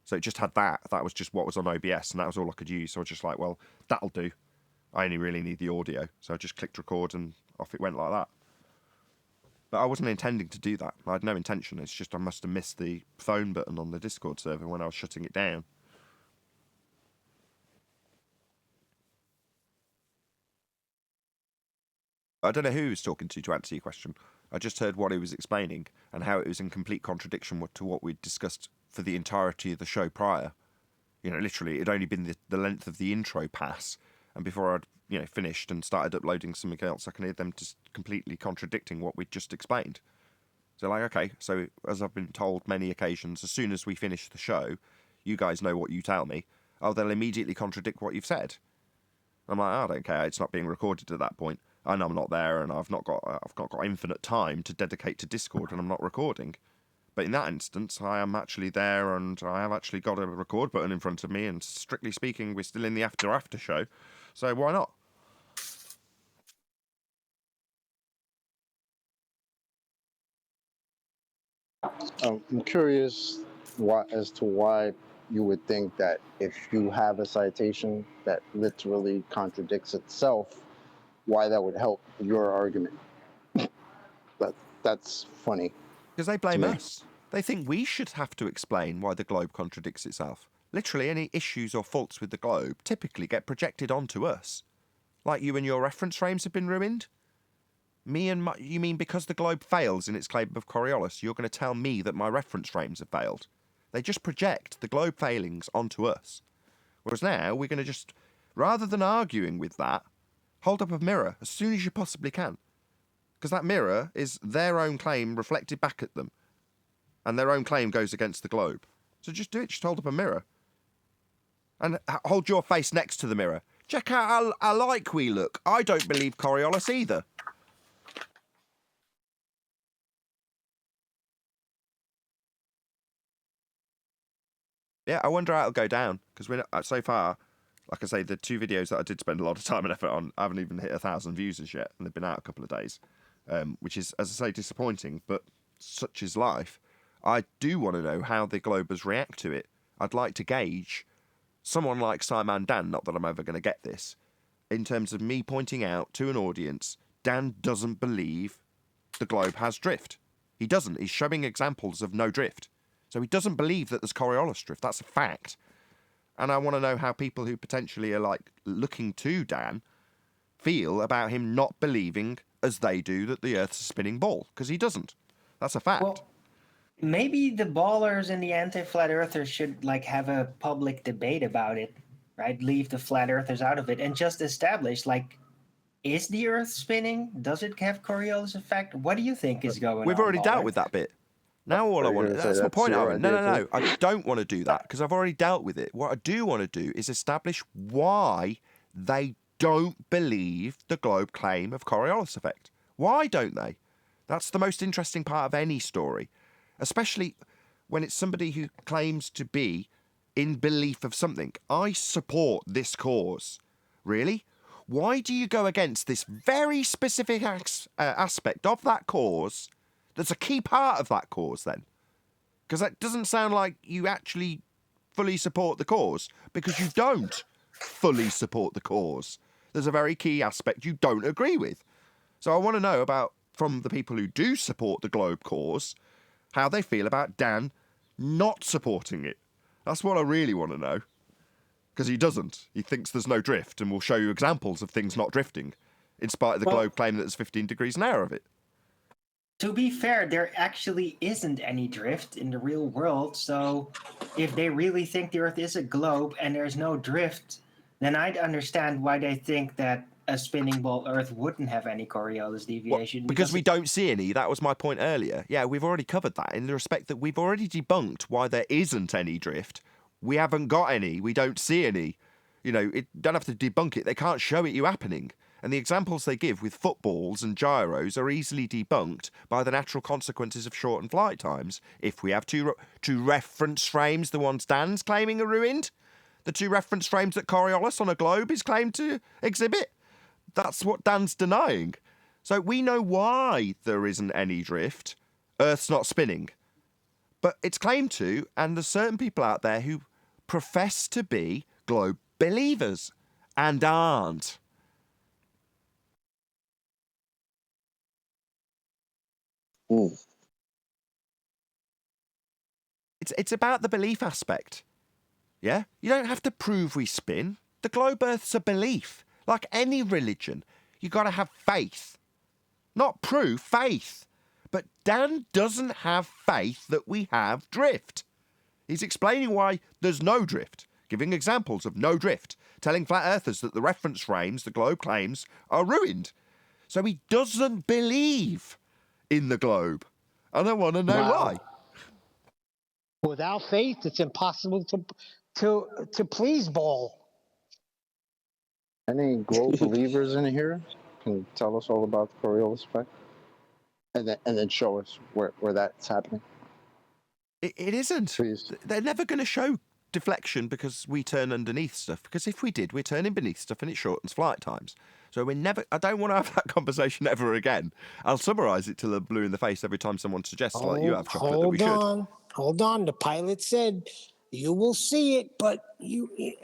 So it just had that. That was just what was on OBS and that was all I could use. So I was just like, well, that'll do. I only really need the audio. So I just clicked record and off it went like that. But I wasn't intending to do that. I had no intention. It's just I must have missed the phone button on the Discord server when I was shutting it down. I don't know who he was talking to answer your question. I just heard what he was explaining and how it was in complete contradiction to what we'd discussed for the entirety of the show prior. You know, literally, it'd only been the length of the intro pass. And before I'd, you know, finished and started uploading something else, I can hear them just completely contradicting what we'd just explained. So, like, okay, so as I've been told many occasions, as soon as we finish the show, you guys know what you tell me. Oh, they'll immediately contradict what you've said. I'm like, I don't care. It's not being recorded at that point. I know I'm not there, and I've not got infinite time to dedicate to Discord, and I'm not recording. But in that instance, I am actually there, and I have actually got a record button in front of me. And strictly speaking, we're still in the after show, so why not? I'm curious as to why you would think that if you have a citation that literally contradicts itself, why that would help your argument. That's funny. Because they blame us. They think we should have to explain why the globe contradicts itself. Literally, any issues or faults with the globe typically get projected onto us. Like you and your reference frames have been ruined? You mean because the globe fails in its claim of Coriolis, you're going to tell me that my reference frames have failed? They just project the globe failings onto us. Whereas now, we're going to just, rather than arguing with that, hold up a mirror as soon as you possibly can. Because that mirror is their own claim reflected back at them. And their own claim goes against the globe. So just do it, just hold up a mirror. And hold your face next to the mirror. Check out how alike we look. I don't believe Coriolis either. Yeah, I wonder how it'll go down, because so far, like I say, the 2 videos that I did spend a lot of time and effort on, I haven't even hit 1,000 views as yet, and they've been out a couple of days, which is, as I say, disappointing, but such is life. I do want to know how the Globers react to it. I'd like to gauge someone like Simon Dan, not that I'm ever going to get this, in terms of me pointing out to an audience, Dan doesn't believe the globe has drift. He doesn't. He's showing examples of no drift. So he doesn't believe that there's Coriolis drift. That's a fact. And I want to know how people who potentially are like looking to Dan feel about him not believing, as they do, that the Earth's a spinning ball, because he doesn't. That's a fact. Well, maybe the ballers and the anti-flat earthers should like have a public debate about it, right? Leave the flat earthers out of it and just establish like, is the Earth spinning? Does it have Coriolis effect? What do you think is going on? We've already baller? dealt with that bit. Now all I want to... That's my point, Aaron. No. I don't want to do that because I've already dealt with it. What I do want to do is establish why they don't believe the globe claim of Coriolis effect. Why don't they? That's the most interesting part of any story, especially when it's somebody who claims to be in belief of something. I support this cause. Really? Why do you go against this very specific aspect of that cause that's a key part of that cause then? Because that doesn't sound like you actually fully support the cause, because you don't fully support the cause. There's a very key aspect you don't agree with. So I want to know about, from the people who do support the globe cause, how they feel about Dan not supporting it. That's what I really want to know. Because he doesn't. He thinks there's no drift and will show you examples of things not drifting, in spite of the globe claim that there's 15 degrees an hour of it. To be fair, there actually isn't any drift in the real world, so if they really think the Earth is a globe and there's no drift, then I'd understand why they think that a spinning ball Earth wouldn't have any Coriolis deviation. Well, because we don't see any. That was my point earlier. Yeah, we've already covered that in the respect that we've already debunked why there isn't any drift. We haven't got any. We don't see any. You know, don't have to debunk it. They can't show it you happening. And the examples they give with footballs and gyros are easily debunked by the natural consequences of shortened flight times. If we have two reference frames, the ones Dan's claiming are ruined, the 2 reference frames that Coriolis on a globe is claimed to exhibit, that's what Dan's denying. So we know why there isn't any drift. Earth's not spinning. But it's claimed to, and there's certain people out there who profess to be globe believers and aren't. Ooh. It's about the belief aspect. Yeah? You don't have to prove we spin. The globe Earth's a belief. Like any religion, you got to have faith. Not proof, faith. But Dan doesn't have faith that we have drift. He's explaining why there's no drift, giving examples of no drift, telling flat earthers that the reference frames the globe claims are ruined. So he doesn't believe in the globe. And I want to know why. Without faith, it's impossible to please Ball. Any globe believers in here can tell us all about the Coriolis effect, and then show us where that's happening. It isn't. Please. They're never going to show deflection because we turn underneath stuff. Because if we did, we're turning beneath stuff and it shortens flight times. So we're never... I don't want to have that conversation ever again. I'll summarise it till they're blue in the face every time someone suggests, like you have, Chocolate, that we should. Hold on. The pilot said you will see it, but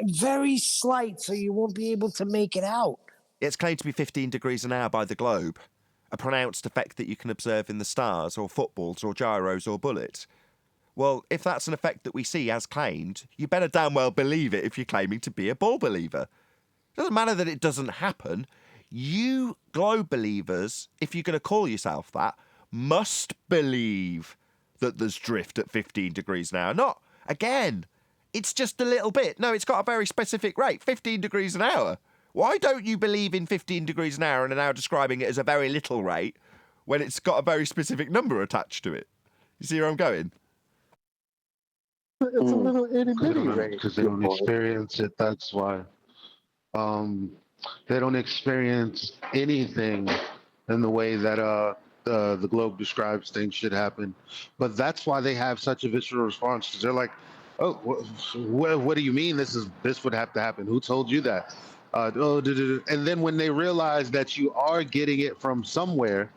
very slight, so you won't be able to make it out. It's claimed to be 15 degrees an hour by the globe, a pronounced effect that you can observe in the stars or footballs or gyros or bullets. Well, if that's an effect that we see as claimed, you better damn well believe it if you're claiming to be a ball believer. It doesn't matter that it doesn't happen. You globe believers, if you're going to call yourself that, must believe that there's drift at 15 degrees an hour. Not, again, it's just a little bit. No, it's got a very specific rate, 15 degrees an hour. Why don't you believe in 15 degrees an hour and are now describing it as a very little rate when it's got a very specific number attached to it? You see where I'm going? It's a little itty-bitty rate. Because they don't experience it, that's why. They don't experience anything in the way that the globe describes things should happen. But that's why they have such a visceral response, because they're like, Oh, what do you mean? This would have to happen? Who told you that? And then when they realize that you are getting it from somewhere,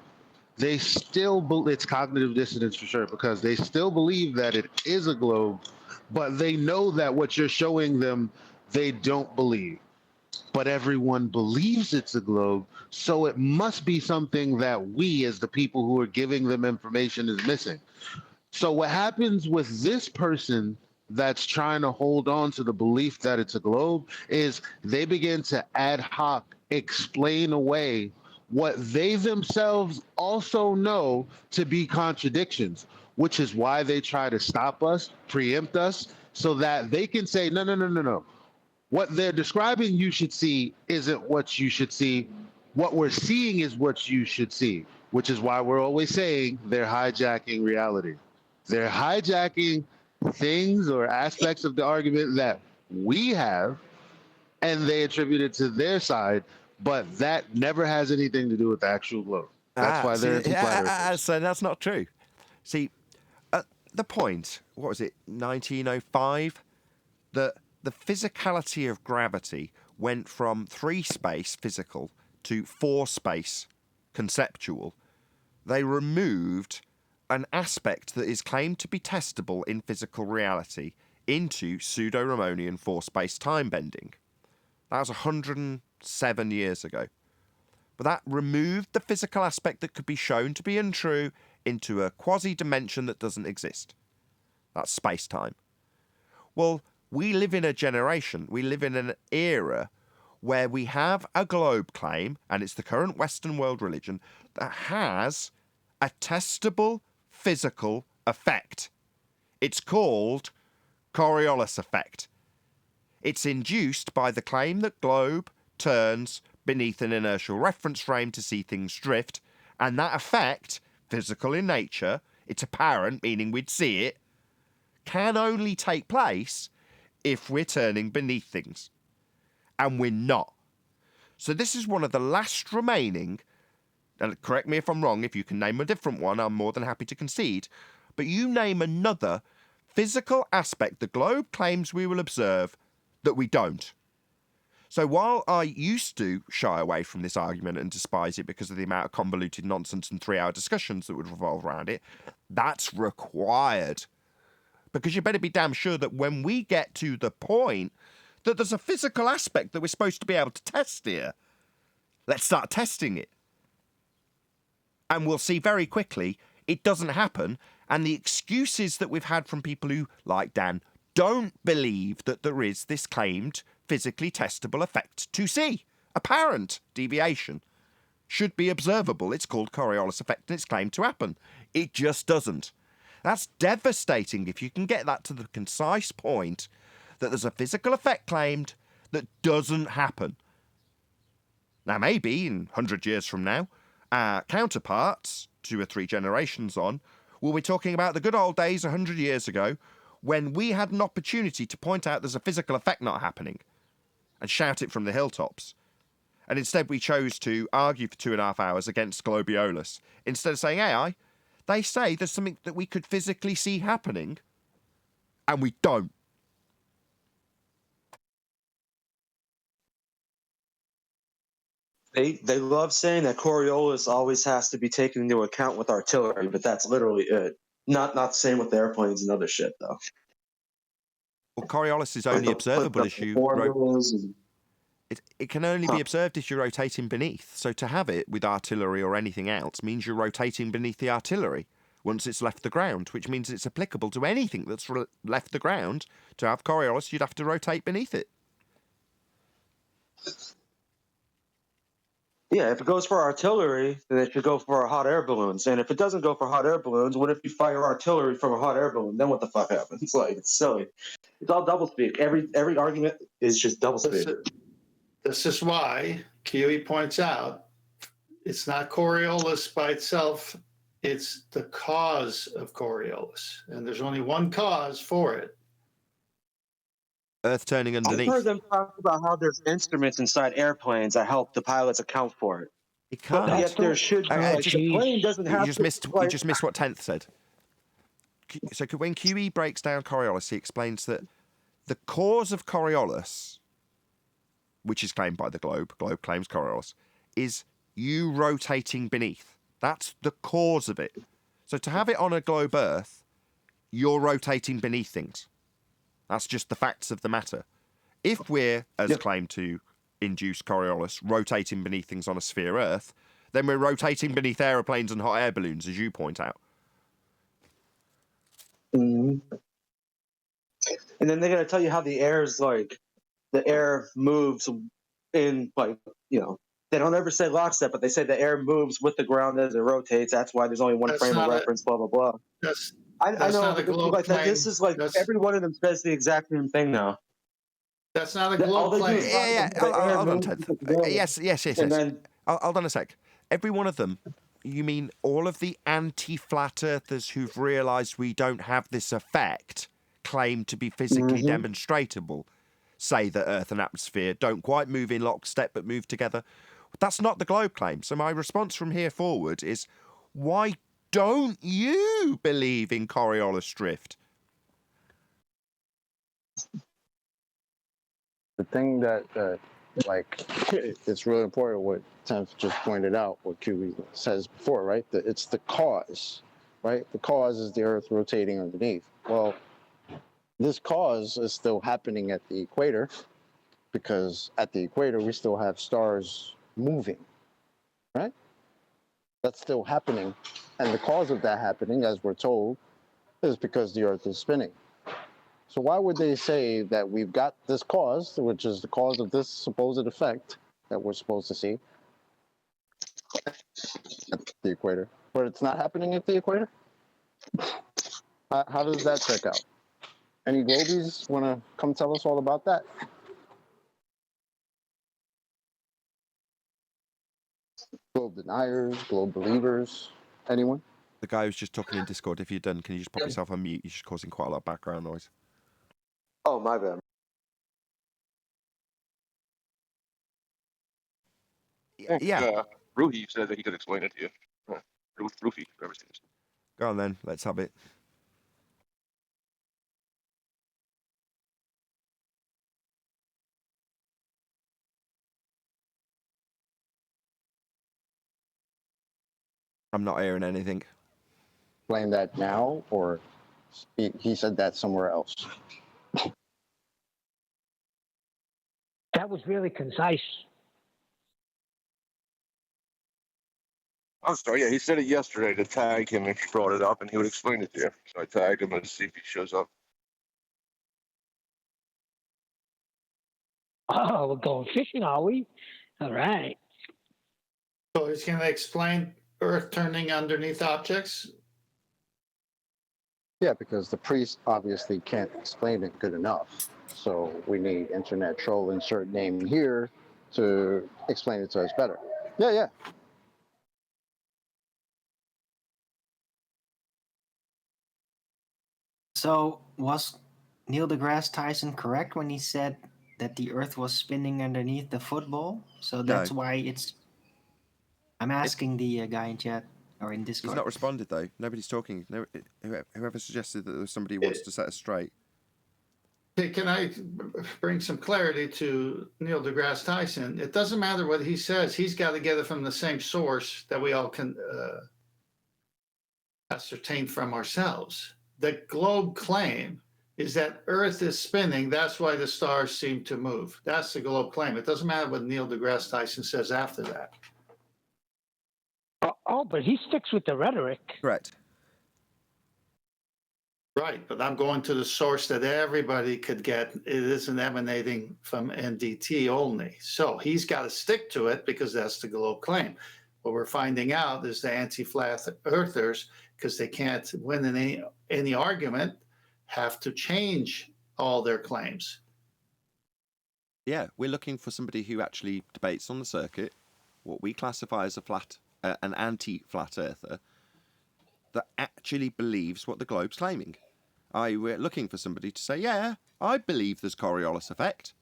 they still it's cognitive dissonance for sure, because they still believe that it is a globe, but they know that what you're showing them, they don't believe. But everyone believes it's a globe, so it must be something that we, as the people who are giving them information, is missing. So what happens with this person that's trying to hold on to the belief that it's a globe is they begin to ad hoc explain away what they themselves also know to be contradictions, which is why they try to stop us, preempt us, so that they can say, no, no, no, no, no. What they're describing you should see isn't what you should see. What we're seeing is what you should see, which is why we're always saying they're hijacking reality. They're hijacking things or aspects of the argument that we have, and they attribute it to their side, but that never has anything to do with the actual globe. That's why they're anti-flat earthers. So that's not true. See, at the point, what was it, 1905, that the physicality of gravity went from 3 space, physical, to 4 space, conceptual. They removed an aspect that is claimed to be testable in physical reality into pseudo-Ramonian 4 space time bending. That was 107 years ago. But that removed the physical aspect that could be shown to be untrue into a quasi-dimension that doesn't exist. That's space-time. Well, we live in a generation, we live in an era where we have a globe claim, and it's the current Western world religion, that has a testable physical effect. It's called Coriolis effect. It's induced by the claim that globe turns beneath an inertial reference frame to see things drift, and that effect, physical in nature, it's apparent, meaning we'd see it, can only take place if we're turning beneath things. And we're not. So this is one of the last remaining, and correct me if I'm wrong, if you can name a different one, I'm more than happy to concede, but you name another physical aspect the globe claims we will observe that we don't. So while I used to shy away from this argument and despise it because of the amount of convoluted nonsense and 3-hour discussions that would revolve around it, that's required. Because you better be damn sure that when we get to the point that there's a physical aspect that we're supposed to be able to test here, let's start testing it. And we'll see very quickly it doesn't happen, and the excuses that we've had from people who, like Dan, don't believe that there is this claimed physically testable effect to see. Apparent deviation should be observable. It's called Coriolis effect and it's claimed to happen. It just doesn't. That's devastating if you can get that to the concise point that there's a physical effect claimed that doesn't happen. Now, maybe in 100 years from now, our counterparts, 2 or 3 generations on, will be talking about the good old days 100 years ago when we had an opportunity to point out there's a physical effect not happening and shout it from the hilltops. And instead we chose to argue for 2.5 hours against Globiolis. Instead of saying AI, they say there's something that we could physically see happening, and we don't. They love saying that Coriolis always has to be taken into account with artillery, but that's literally it. Not the same with airplanes and other shit, though. Well, Coriolis is only observable if you... It can only be observed if you're rotating beneath. So to have it with artillery or anything else means you're rotating beneath the artillery once it's left the ground, which means it's applicable to anything that's left the ground. To have Coriolis, you'd have to rotate beneath it. Yeah, if it goes for artillery, then it should go for hot air balloons. And if it doesn't go for hot air balloons, what if you fire artillery from a hot air balloon? Then what the fuck happens? It's like, it's silly. It's all doublespeak. Every argument is just doublespeak. This is why Kiwi points out it's not Coriolis by itself. It's the cause of Coriolis. And there's only one cause for it. Earth turning underneath. I've heard them talk about how there's instruments inside airplanes that help the pilots account for it. It can't. But yet there should be. You just missed what 10th said. so when QE breaks down Coriolis, he explains that the cause of Coriolis, which is claimed by the globe claims Coriolis, is you rotating beneath. That's the cause of it. So to have it on a globe Earth, you're rotating beneath things. That's just the facts of the matter. If we're, as claimed to induce Coriolis, rotating beneath things on a sphere Earth, then we're rotating beneath aeroplanes and hot air balloons, as you point out. And then they're gonna tell you how the air is like, the air moves in, like, you know, they don't ever say lockstep, but they say the air moves with the ground as it rotates. That's why there's only one frame of reference. Blah blah blah. I know, not a globe like that. claim. This is like every one of them says the exact same thing now. That's not a globe claim. Hold on, Ted. Yes. And then, hold on a sec. Every one of them, you mean all of the anti-flat earthers who've realised we don't have this effect, claim to be physically demonstratable, say that Earth and atmosphere don't quite move in lockstep but move together. That's not the globe claim. So my response from here forward is, why don't you believe in Coriolis drift? The thing that, like, it's really important what Tenth just pointed out, what QE says before, right? That it's the cause, right? The cause is the Earth rotating underneath. Well, this cause is still happening at the equator, because at the equator we still have stars moving, right? That's still happening. And the cause of that happening, as we're told, is because the Earth is spinning. So why would they say that we've got this cause, which is the cause of this supposed effect that we're supposed to see at the equator, but it's not happening at the equator? How does that check out? Any globies want to come tell us all about that? Globe deniers, globe believers, anyone? The guy who's just talking in Discord, if you're done, can you just pop yourself on mute? You're just causing quite a lot of background noise. oh my bad. Yeah. Ruhi said that he could explain it to you. Rufi, whoever it is. Go on then, let's have it. I'm not hearing anything. Explain that now, or he said that somewhere else? That was really concise. I'm sorry, yeah, he said it yesterday to tag him if you brought it up, and he would explain it to you. So I tagged him and see if he shows up. Oh, we're going fishing, are we? All right. So he's going to explain Earth turning underneath objects. Yeah, because the priest obviously can't explain it good enough. So we need internet troll insert name here to explain it to us better. Yeah. So was Neil deGrasse Tyson correct when he said that the Earth was spinning underneath the football? So that's why it's... I'm asking the guy in chat or in Discord. He's not responded though. Nobody's talking. No, whoever suggested that there was somebody who wants to set us straight. Hey, can I bring some clarity to Neil deGrasse Tyson? It doesn't matter what he says. He's got to get it from the same source that we all can ascertain from ourselves. The globe claim is that Earth is spinning. That's why the stars seem to move. That's the globe claim. It doesn't matter what Neil deGrasse Tyson says after that. Oh, but he sticks with the rhetoric. Correct. Right, but I'm going to the source that everybody could get. It isn't emanating from NDT only. So he's got to stick to it because that's the globe claim. What we're finding out is the anti-flat earthers, because they can't win in any argument, have to change all their claims. Yeah, we're looking for somebody who actually debates on the circuit, what we classify as an anti-flat earther, that actually believes what the globe's claiming. We're looking for somebody to say, yeah, I believe there's Coriolis effect.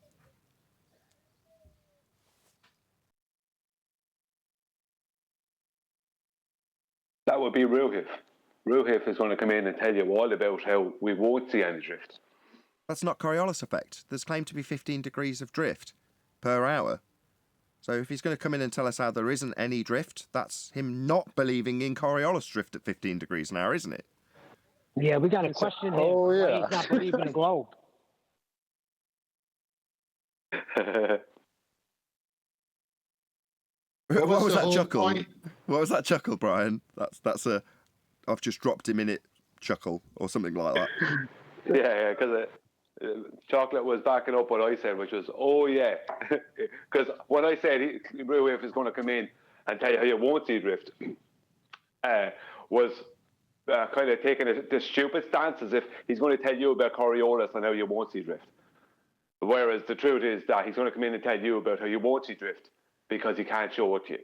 That would be Ruhif. Ruhif is going to come in and tell you all about how we won't see any drift. That's not Coriolis effect. There's claimed to be 15 degrees of drift per hour. So if he's going to come in and tell us how there isn't any drift, that's him not believing in Coriolis drift at 15 degrees an hour, isn't it? Yeah, we got to question him. Oh, Why yeah. he's not believing the globe. What was the that whole chuckle? point? What was that chuckle, Brian? That's a I've just dropped him in it chuckle or something like that. Yeah, because Chocolate was backing up what I said, which was, oh yeah. Because when I said Ruhif is going to come in and tell you how you won't see drift, was kind of taking this stupid stance as if he's going to tell you about Coriolis and how you won't see drift. Whereas the truth is that he's going to come in and tell you about how you won't see drift because he can't show it to you.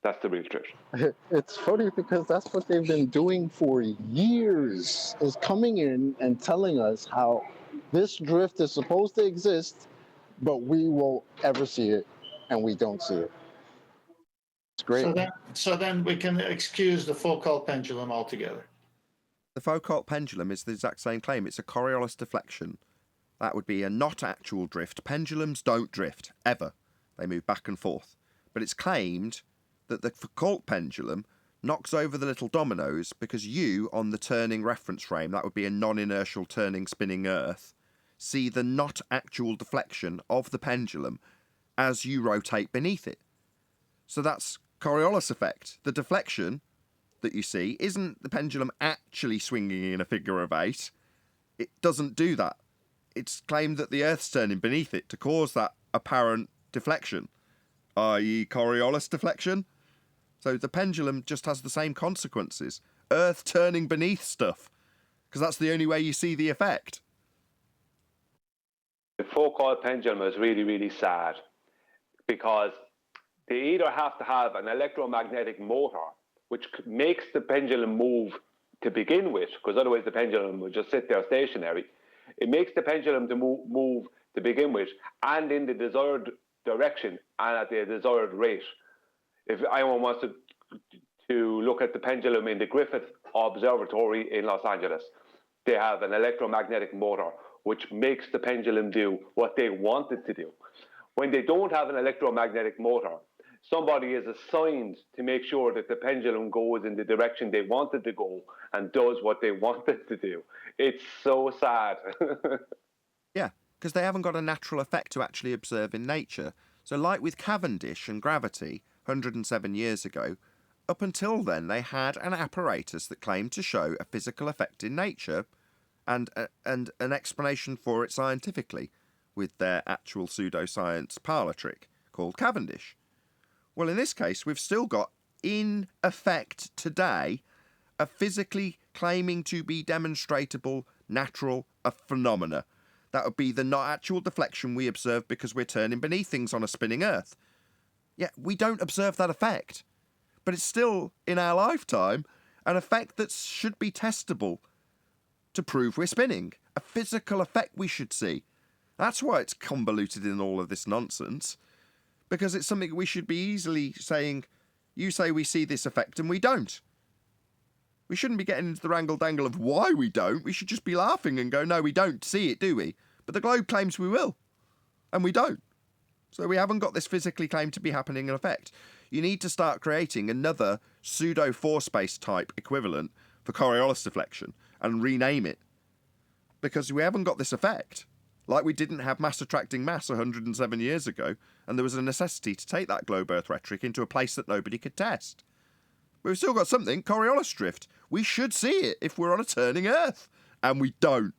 That's the real truth. It's funny because that's what they've been doing for years, is coming in and telling us how this drift is supposed to exist, but we won't ever see it, and we don't see it. It's great. So then we can excuse the Foucault pendulum altogether. The Foucault pendulum is the exact same claim. It's a Coriolis deflection. That would be a not actual drift. Pendulums don't drift, ever. They move back and forth. But it's claimed that the Foucault pendulum knocks over the little dominoes because you, on the turning reference frame, that would be a non-inertial turning spinning Earth, see the not actual deflection of the pendulum as you rotate beneath it. So that's Coriolis effect. The deflection that you see isn't the pendulum actually swinging in a figure of 8. It doesn't do that. It's claimed that the Earth's turning beneath it to cause that apparent deflection, i.e. Coriolis deflection. So the pendulum just has the same consequences. Earth turning beneath stuff, because that's the only way you see the effect. The Foucault pendulum is really, really sad because they either have to have an electromagnetic motor, which makes the pendulum move to begin with, because otherwise the pendulum will just sit there stationary. It makes the pendulum to move to begin with and in the desired direction and at the desired rate. If anyone wants to look at the pendulum in the Griffith Observatory in Los Angeles, they have an electromagnetic motor which makes the pendulum do what they want it to do. When they don't have an electromagnetic motor, somebody is assigned to make sure that the pendulum goes in the direction they want it to go and does what they want it to do. It's so sad. Yeah, because they haven't got a natural effect to actually observe in nature. So like with Cavendish and gravity 107 years ago, up until then they had an apparatus that claimed to show a physical effect in nature and an explanation for it scientifically with their actual pseudoscience parlour trick called Cavendish. Well, in this case, we've still got, in effect today, a physically claiming to be demonstratable natural phenomena. That would be the not actual deflection we observe because we're turning beneath things on a spinning Earth. Yeah, we don't observe that effect. But it's still, in our lifetime, an effect that should be testable to prove we're spinning. A physical effect we should see. That's why it's convoluted in all of this nonsense. Because it's something we should be easily saying, you say we see this effect and we don't. We shouldn't be getting into the wrangle-dangle of why we don't. We should just be laughing and go, no, we don't see it, do we? But the globe claims we will. And we don't. So we haven't got this physically claimed to be happening in effect. You need to start creating another pseudo-four-space type equivalent for Coriolis deflection and rename it. Because we haven't got this effect. Like we didn't have mass attracting mass 107 years ago, and there was a necessity to take that globe Earth rhetoric into a place that nobody could test. But we've still got something, Coriolis drift. We should see it if we're on a turning Earth, and we don't.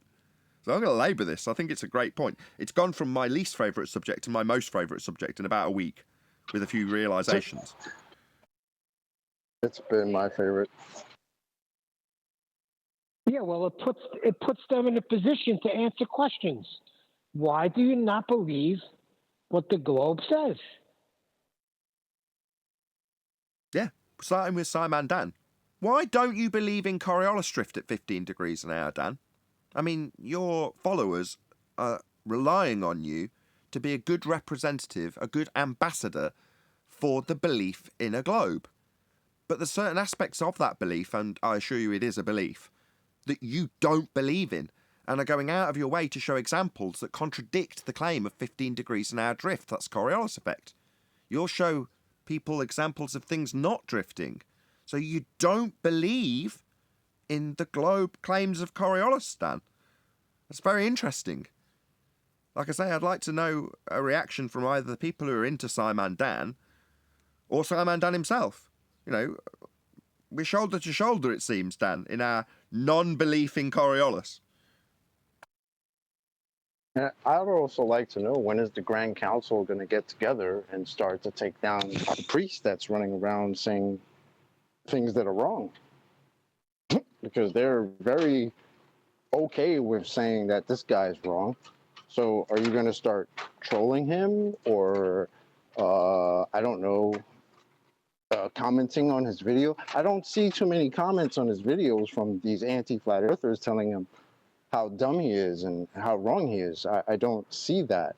So I'm going to labour this. I think it's a great point. It's gone from my least favourite subject to my most favourite subject in about a week, with a few realisations. It's been my favorite. Yeah, well, it puts them in a position to answer questions. Why do you not believe what the globe says? Yeah, starting with Simon Dan. Why don't you believe in Coriolis drift at 15 degrees an hour, Dan? I mean, your followers are relying on you to be a good representative, a good ambassador for the belief in a globe. But there's certain aspects of that belief, and I assure you it is a belief, that you don't believe in, and are going out of your way to show examples that contradict the claim of 15 degrees an hour drift. That's Coriolis effect. You'll show people examples of things not drifting. So you don't believe in the globe claims of Coriolis, Dan. That's very interesting. Like I say, I'd like to know a reaction from either the people who are into Simon Dan or Simon Dan himself. You know, we're shoulder to shoulder, it seems, Dan, in our non-belief in Coriolis. I'd also like to know, when is the Grand Council going to get together and start to take down a priest that's running around saying things that are wrong? Because they're very okay with saying that this guy's wrong. So are you going to start trolling him, or, I don't know, commenting on his video? I don't see too many comments on his videos from these anti-flat earthers telling him how dumb he is and how wrong he is. I don't see that.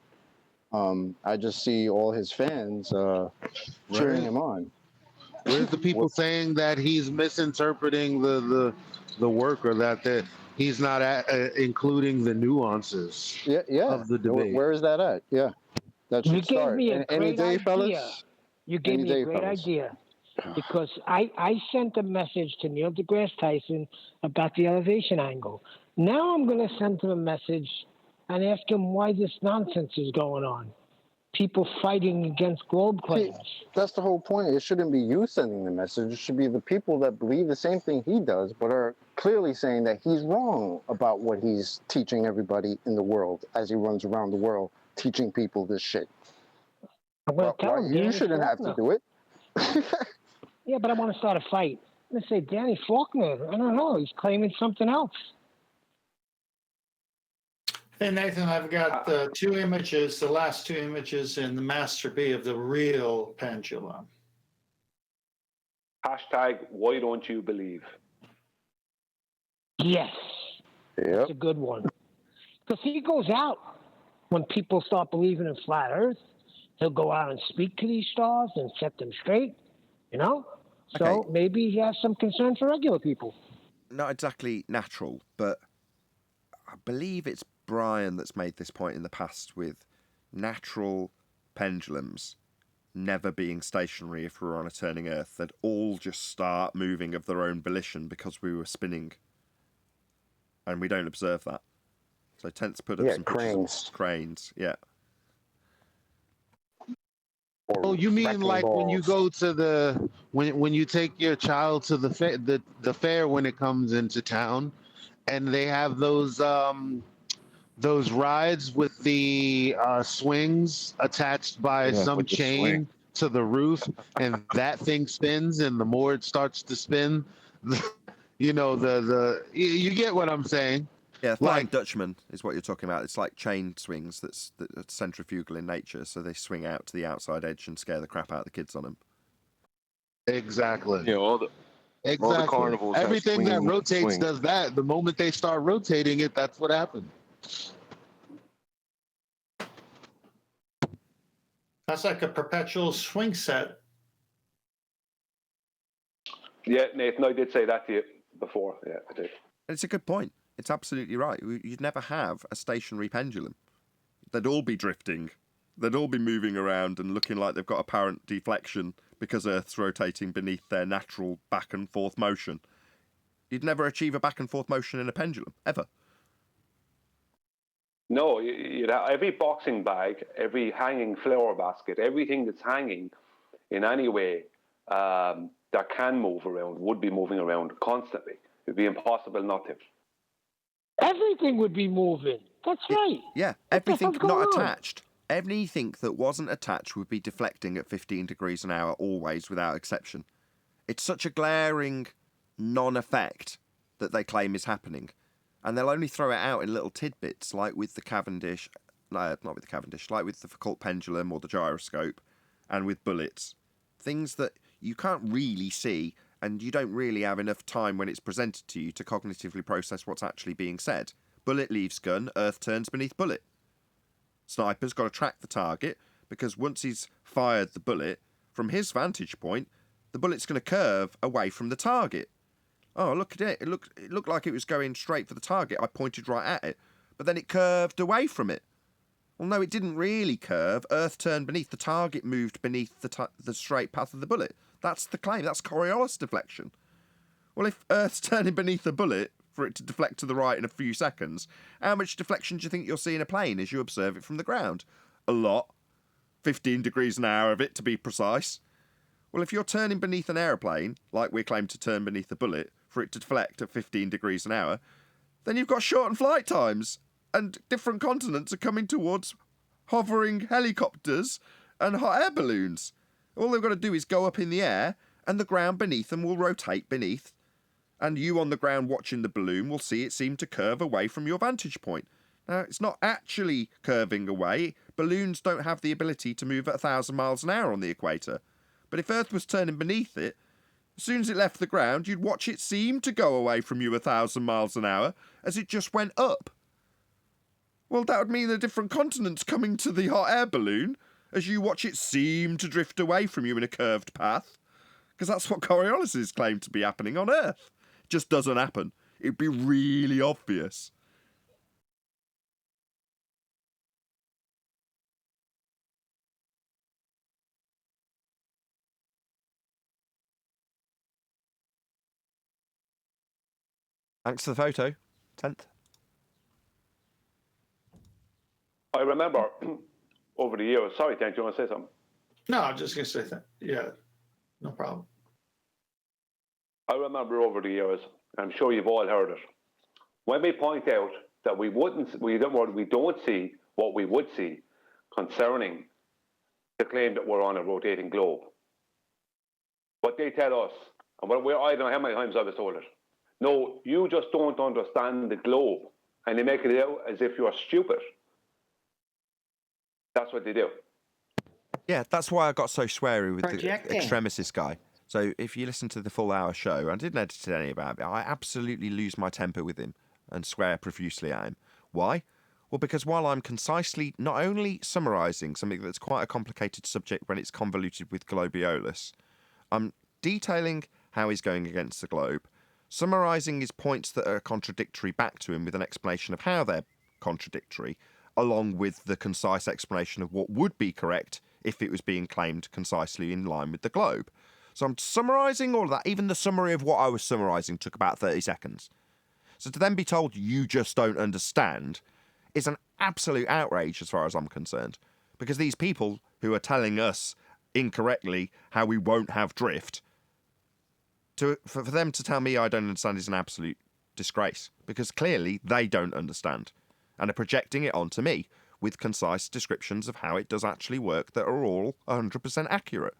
I just see all his fans cheering him on. Where's the people saying that he's misinterpreting the work, or that he's not including the nuances of the debate? Where is that at? Yeah, that should You gave start. me a Any great day, idea. fellas? You gave Any me a day, great fellas. idea. Because I sent a message to Neil deGrasse Tyson about the elevation angle. Now I'm going to send him a message and ask him why this nonsense is going on. People fighting against globe claims. That's the whole point. It shouldn't be you sending the message. It should be the people that believe the same thing he does, but are clearly saying that he's wrong about what he's teaching everybody in the world as he runs around the world teaching people this shit. I'm going to tell him, You Danny shouldn't have to do it. Yeah, but I want to start a fight. I'm going to say, Danny Faulkner, I don't know, he's claiming something else. Hey, Nathan, I've got two images, the last two images in the Master B of the real pendulum. Hashtag, why don't you believe? Yes. That's a good one. Because he goes out when people start believing in flat Earth. He'll go out and speak to these stars and set them straight, you know? So maybe he has some concern for regular people. Not exactly natural, but I believe it's Brian that's made this point in the past with natural pendulums never being stationary if we were on a turning Earth. They'd all just start moving of their own volition because we were spinning. And we don't observe that. So Tenth's put up some cranes. Cranes, yeah. Oh, you mean like when you go to when you take your child to the fair when it comes into town, and they have those rides with the swings attached by some chain to the roof, and that thing spins, and the more it starts to spin, you know, you get what I'm saying. Yeah, Flying Dutchman is what you're talking about. It's like chain swings that's centrifugal in nature, so they swing out to the outside edge and scare the crap out of the kids on them. Exactly. Yeah, all the carnivals. Everything that rotates does that. The moment they start rotating it, that's what happens. That's like a perpetual swing set. Yeah, Nathan, I did say that to you before. Yeah, I did. It's a good point. It's absolutely right. You'd never have a stationary pendulum. They'd all be drifting. They'd all be moving around and looking like they've got apparent deflection because Earth's rotating beneath their natural back and forth motion. You'd never achieve a back and forth motion in a pendulum, ever. No, you'd have every boxing bag, every hanging flower basket, everything that's hanging in any way that can move around would be moving around constantly. It'd be impossible not to. Everything would be moving. That's right. Yeah, everything not attached. Anything that wasn't attached would be deflecting at 15 degrees an hour always, without exception. It's such a glaring non-effect that they claim is happening. And they'll only throw it out in little tidbits, like with the Cavendish... No, not with the Cavendish. Like with the Foucault pendulum or the gyroscope, and with bullets. Things that you can't really see, and you don't really have enough time when it's presented to you to cognitively process what's actually being said. Bullet leaves gun, Earth turns beneath bullet. Sniper's got to track the target, because once he's fired the bullet, from his vantage point, the bullet's going to curve away from the target. Oh, look at it. It looked like it was going straight for the target. I pointed right at it. But then it curved away from it. Well, no, it didn't really curve. Earth turned beneath. The target moved beneath the straight path of the bullet. That's the claim. That's Coriolis deflection. Well, if Earth's turning beneath a bullet for it to deflect to the right in a few seconds, how much deflection do you think you'll see in a plane as you observe it from the ground? A lot. 15 degrees an hour of it, to be precise. Well, if you're turning beneath an aeroplane, like we're claimed to turn beneath a bullet, for it to deflect at 15 degrees an hour, then you've got shortened flight times, and different continents are coming towards hovering helicopters and hot air balloons. All they've got to do is go up in the air, and the ground beneath them will rotate beneath, and you on the ground watching the balloon will see it seem to curve away from your vantage point. Now, it's not actually curving away. Balloons don't have the ability to move at 1,000 miles an hour on the equator. But if Earth was turning beneath it, as soon as it left the ground, you'd watch it seem to go away from you 1,000 miles an hour as it just went up. Well, that would mean the different continents coming to the hot air balloon as you watch it seem to drift away from you in a curved path. Because that's what Coriolis is claimed to be happening on Earth. It just doesn't happen. It'd be really obvious. Thanks for the photo. 10th. I remember over the years. Sorry, Dan, do you want to say something? No, I'm just going to say that. Yeah, no problem. I remember over the years, I'm sure you've all heard it, when we point out that we don't see what we would see concerning the claim that we're on a rotating globe. What they tell us, and I don't know how many times I was told it, no, you just don't understand the globe. And they make it out as if you're stupid. That's what they do. Yeah, that's why I got so sweary with Projecting. the extremist guy. So if you listen to the full hour show, I didn't edit any about it, I absolutely lose my temper with him and swear profusely at him. Why? Well, because while I'm concisely not only summarising something that's quite a complicated subject when it's convoluted with Globiolis, I'm detailing how he's going against the globe, summarising his points that are contradictory back to him with an explanation of how they're contradictory, along with the concise explanation of what would be correct if it was being claimed concisely in line with the globe. So I'm summarising all of that. Even the summary of what I was summarising took about 30 seconds. So to then be told you just don't understand is an absolute outrage as far as I'm concerned. Because these people who are telling us incorrectly how we won't have drift, for them to tell me I don't understand is an absolute disgrace. Because clearly they don't understand. And are projecting it onto me with concise descriptions of how it does actually work that are all 100% accurate.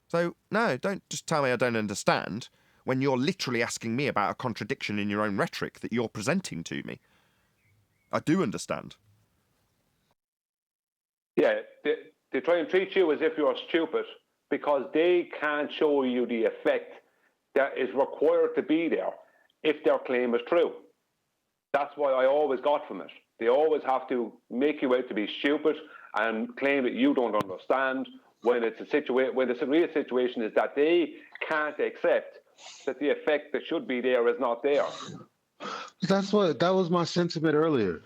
So, no, don't just tell me I don't understand when you're literally asking me about a contradiction in your own rhetoric that you're presenting to me. I do understand. Yeah, they try and treat you as if you're stupid because they can't show you the effect that is required to be there if their claim is true. That's what I always got from it. They always have to make you out to be stupid and claim that you don't understand when it's when the real situation is that they can't accept that the effect that should be there is not there. That was my sentiment earlier.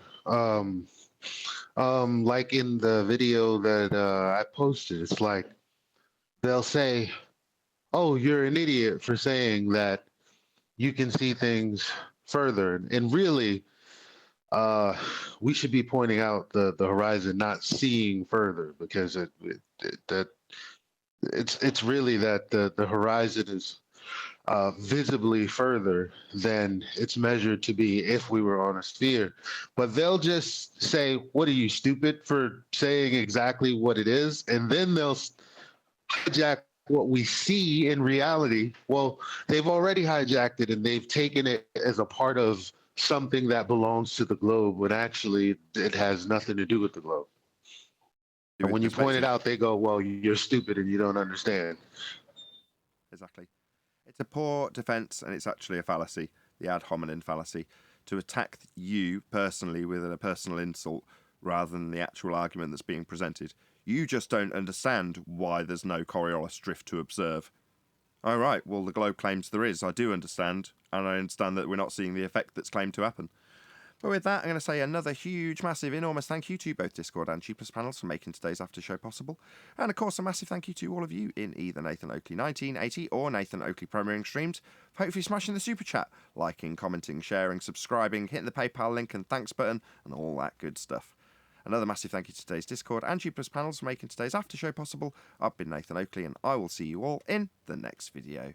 Like in the video that I posted, it's like they'll say, "Oh, you're an idiot for saying that you can see things further," and really, we should be pointing out the horizon, not seeing further, because it's really that the horizon is visibly further than it's measured to be if we were on a sphere. But they'll just say, "What are you, stupid for saying exactly what it is?" And then they'll hijack what we see in reality. Well, they've already hijacked it and they've taken it as a part of something that belongs to the globe when actually it has nothing to do with the globe. And when you point it out, they go, "Well, you're stupid and you don't understand." Exactly. It's a poor defence, and it's actually a fallacy, the ad hominem fallacy, to attack you personally with a personal insult rather than the actual argument that's being presented. You just don't understand why there's no Coriolis drift to observe. Oh, right. Well, the globe claims there is. I do understand. And I understand that we're not seeing the effect that's claimed to happen. But with that, I'm going to say another huge, massive, enormous thank you to both Discord and G Plus panels for making today's after show possible. And of course, a massive thank you to all of you in either Nathan Oakley 1980 or Nathan Oakley premiering streams for hopefully smashing the super chat, liking, commenting, sharing, subscribing, hitting the PayPal link and thanks button, and all that good stuff. Another massive thank you to today's Discord and G Plus panels for making today's after show possible. I've been Nathan Oakley, and I will see you all in the next video.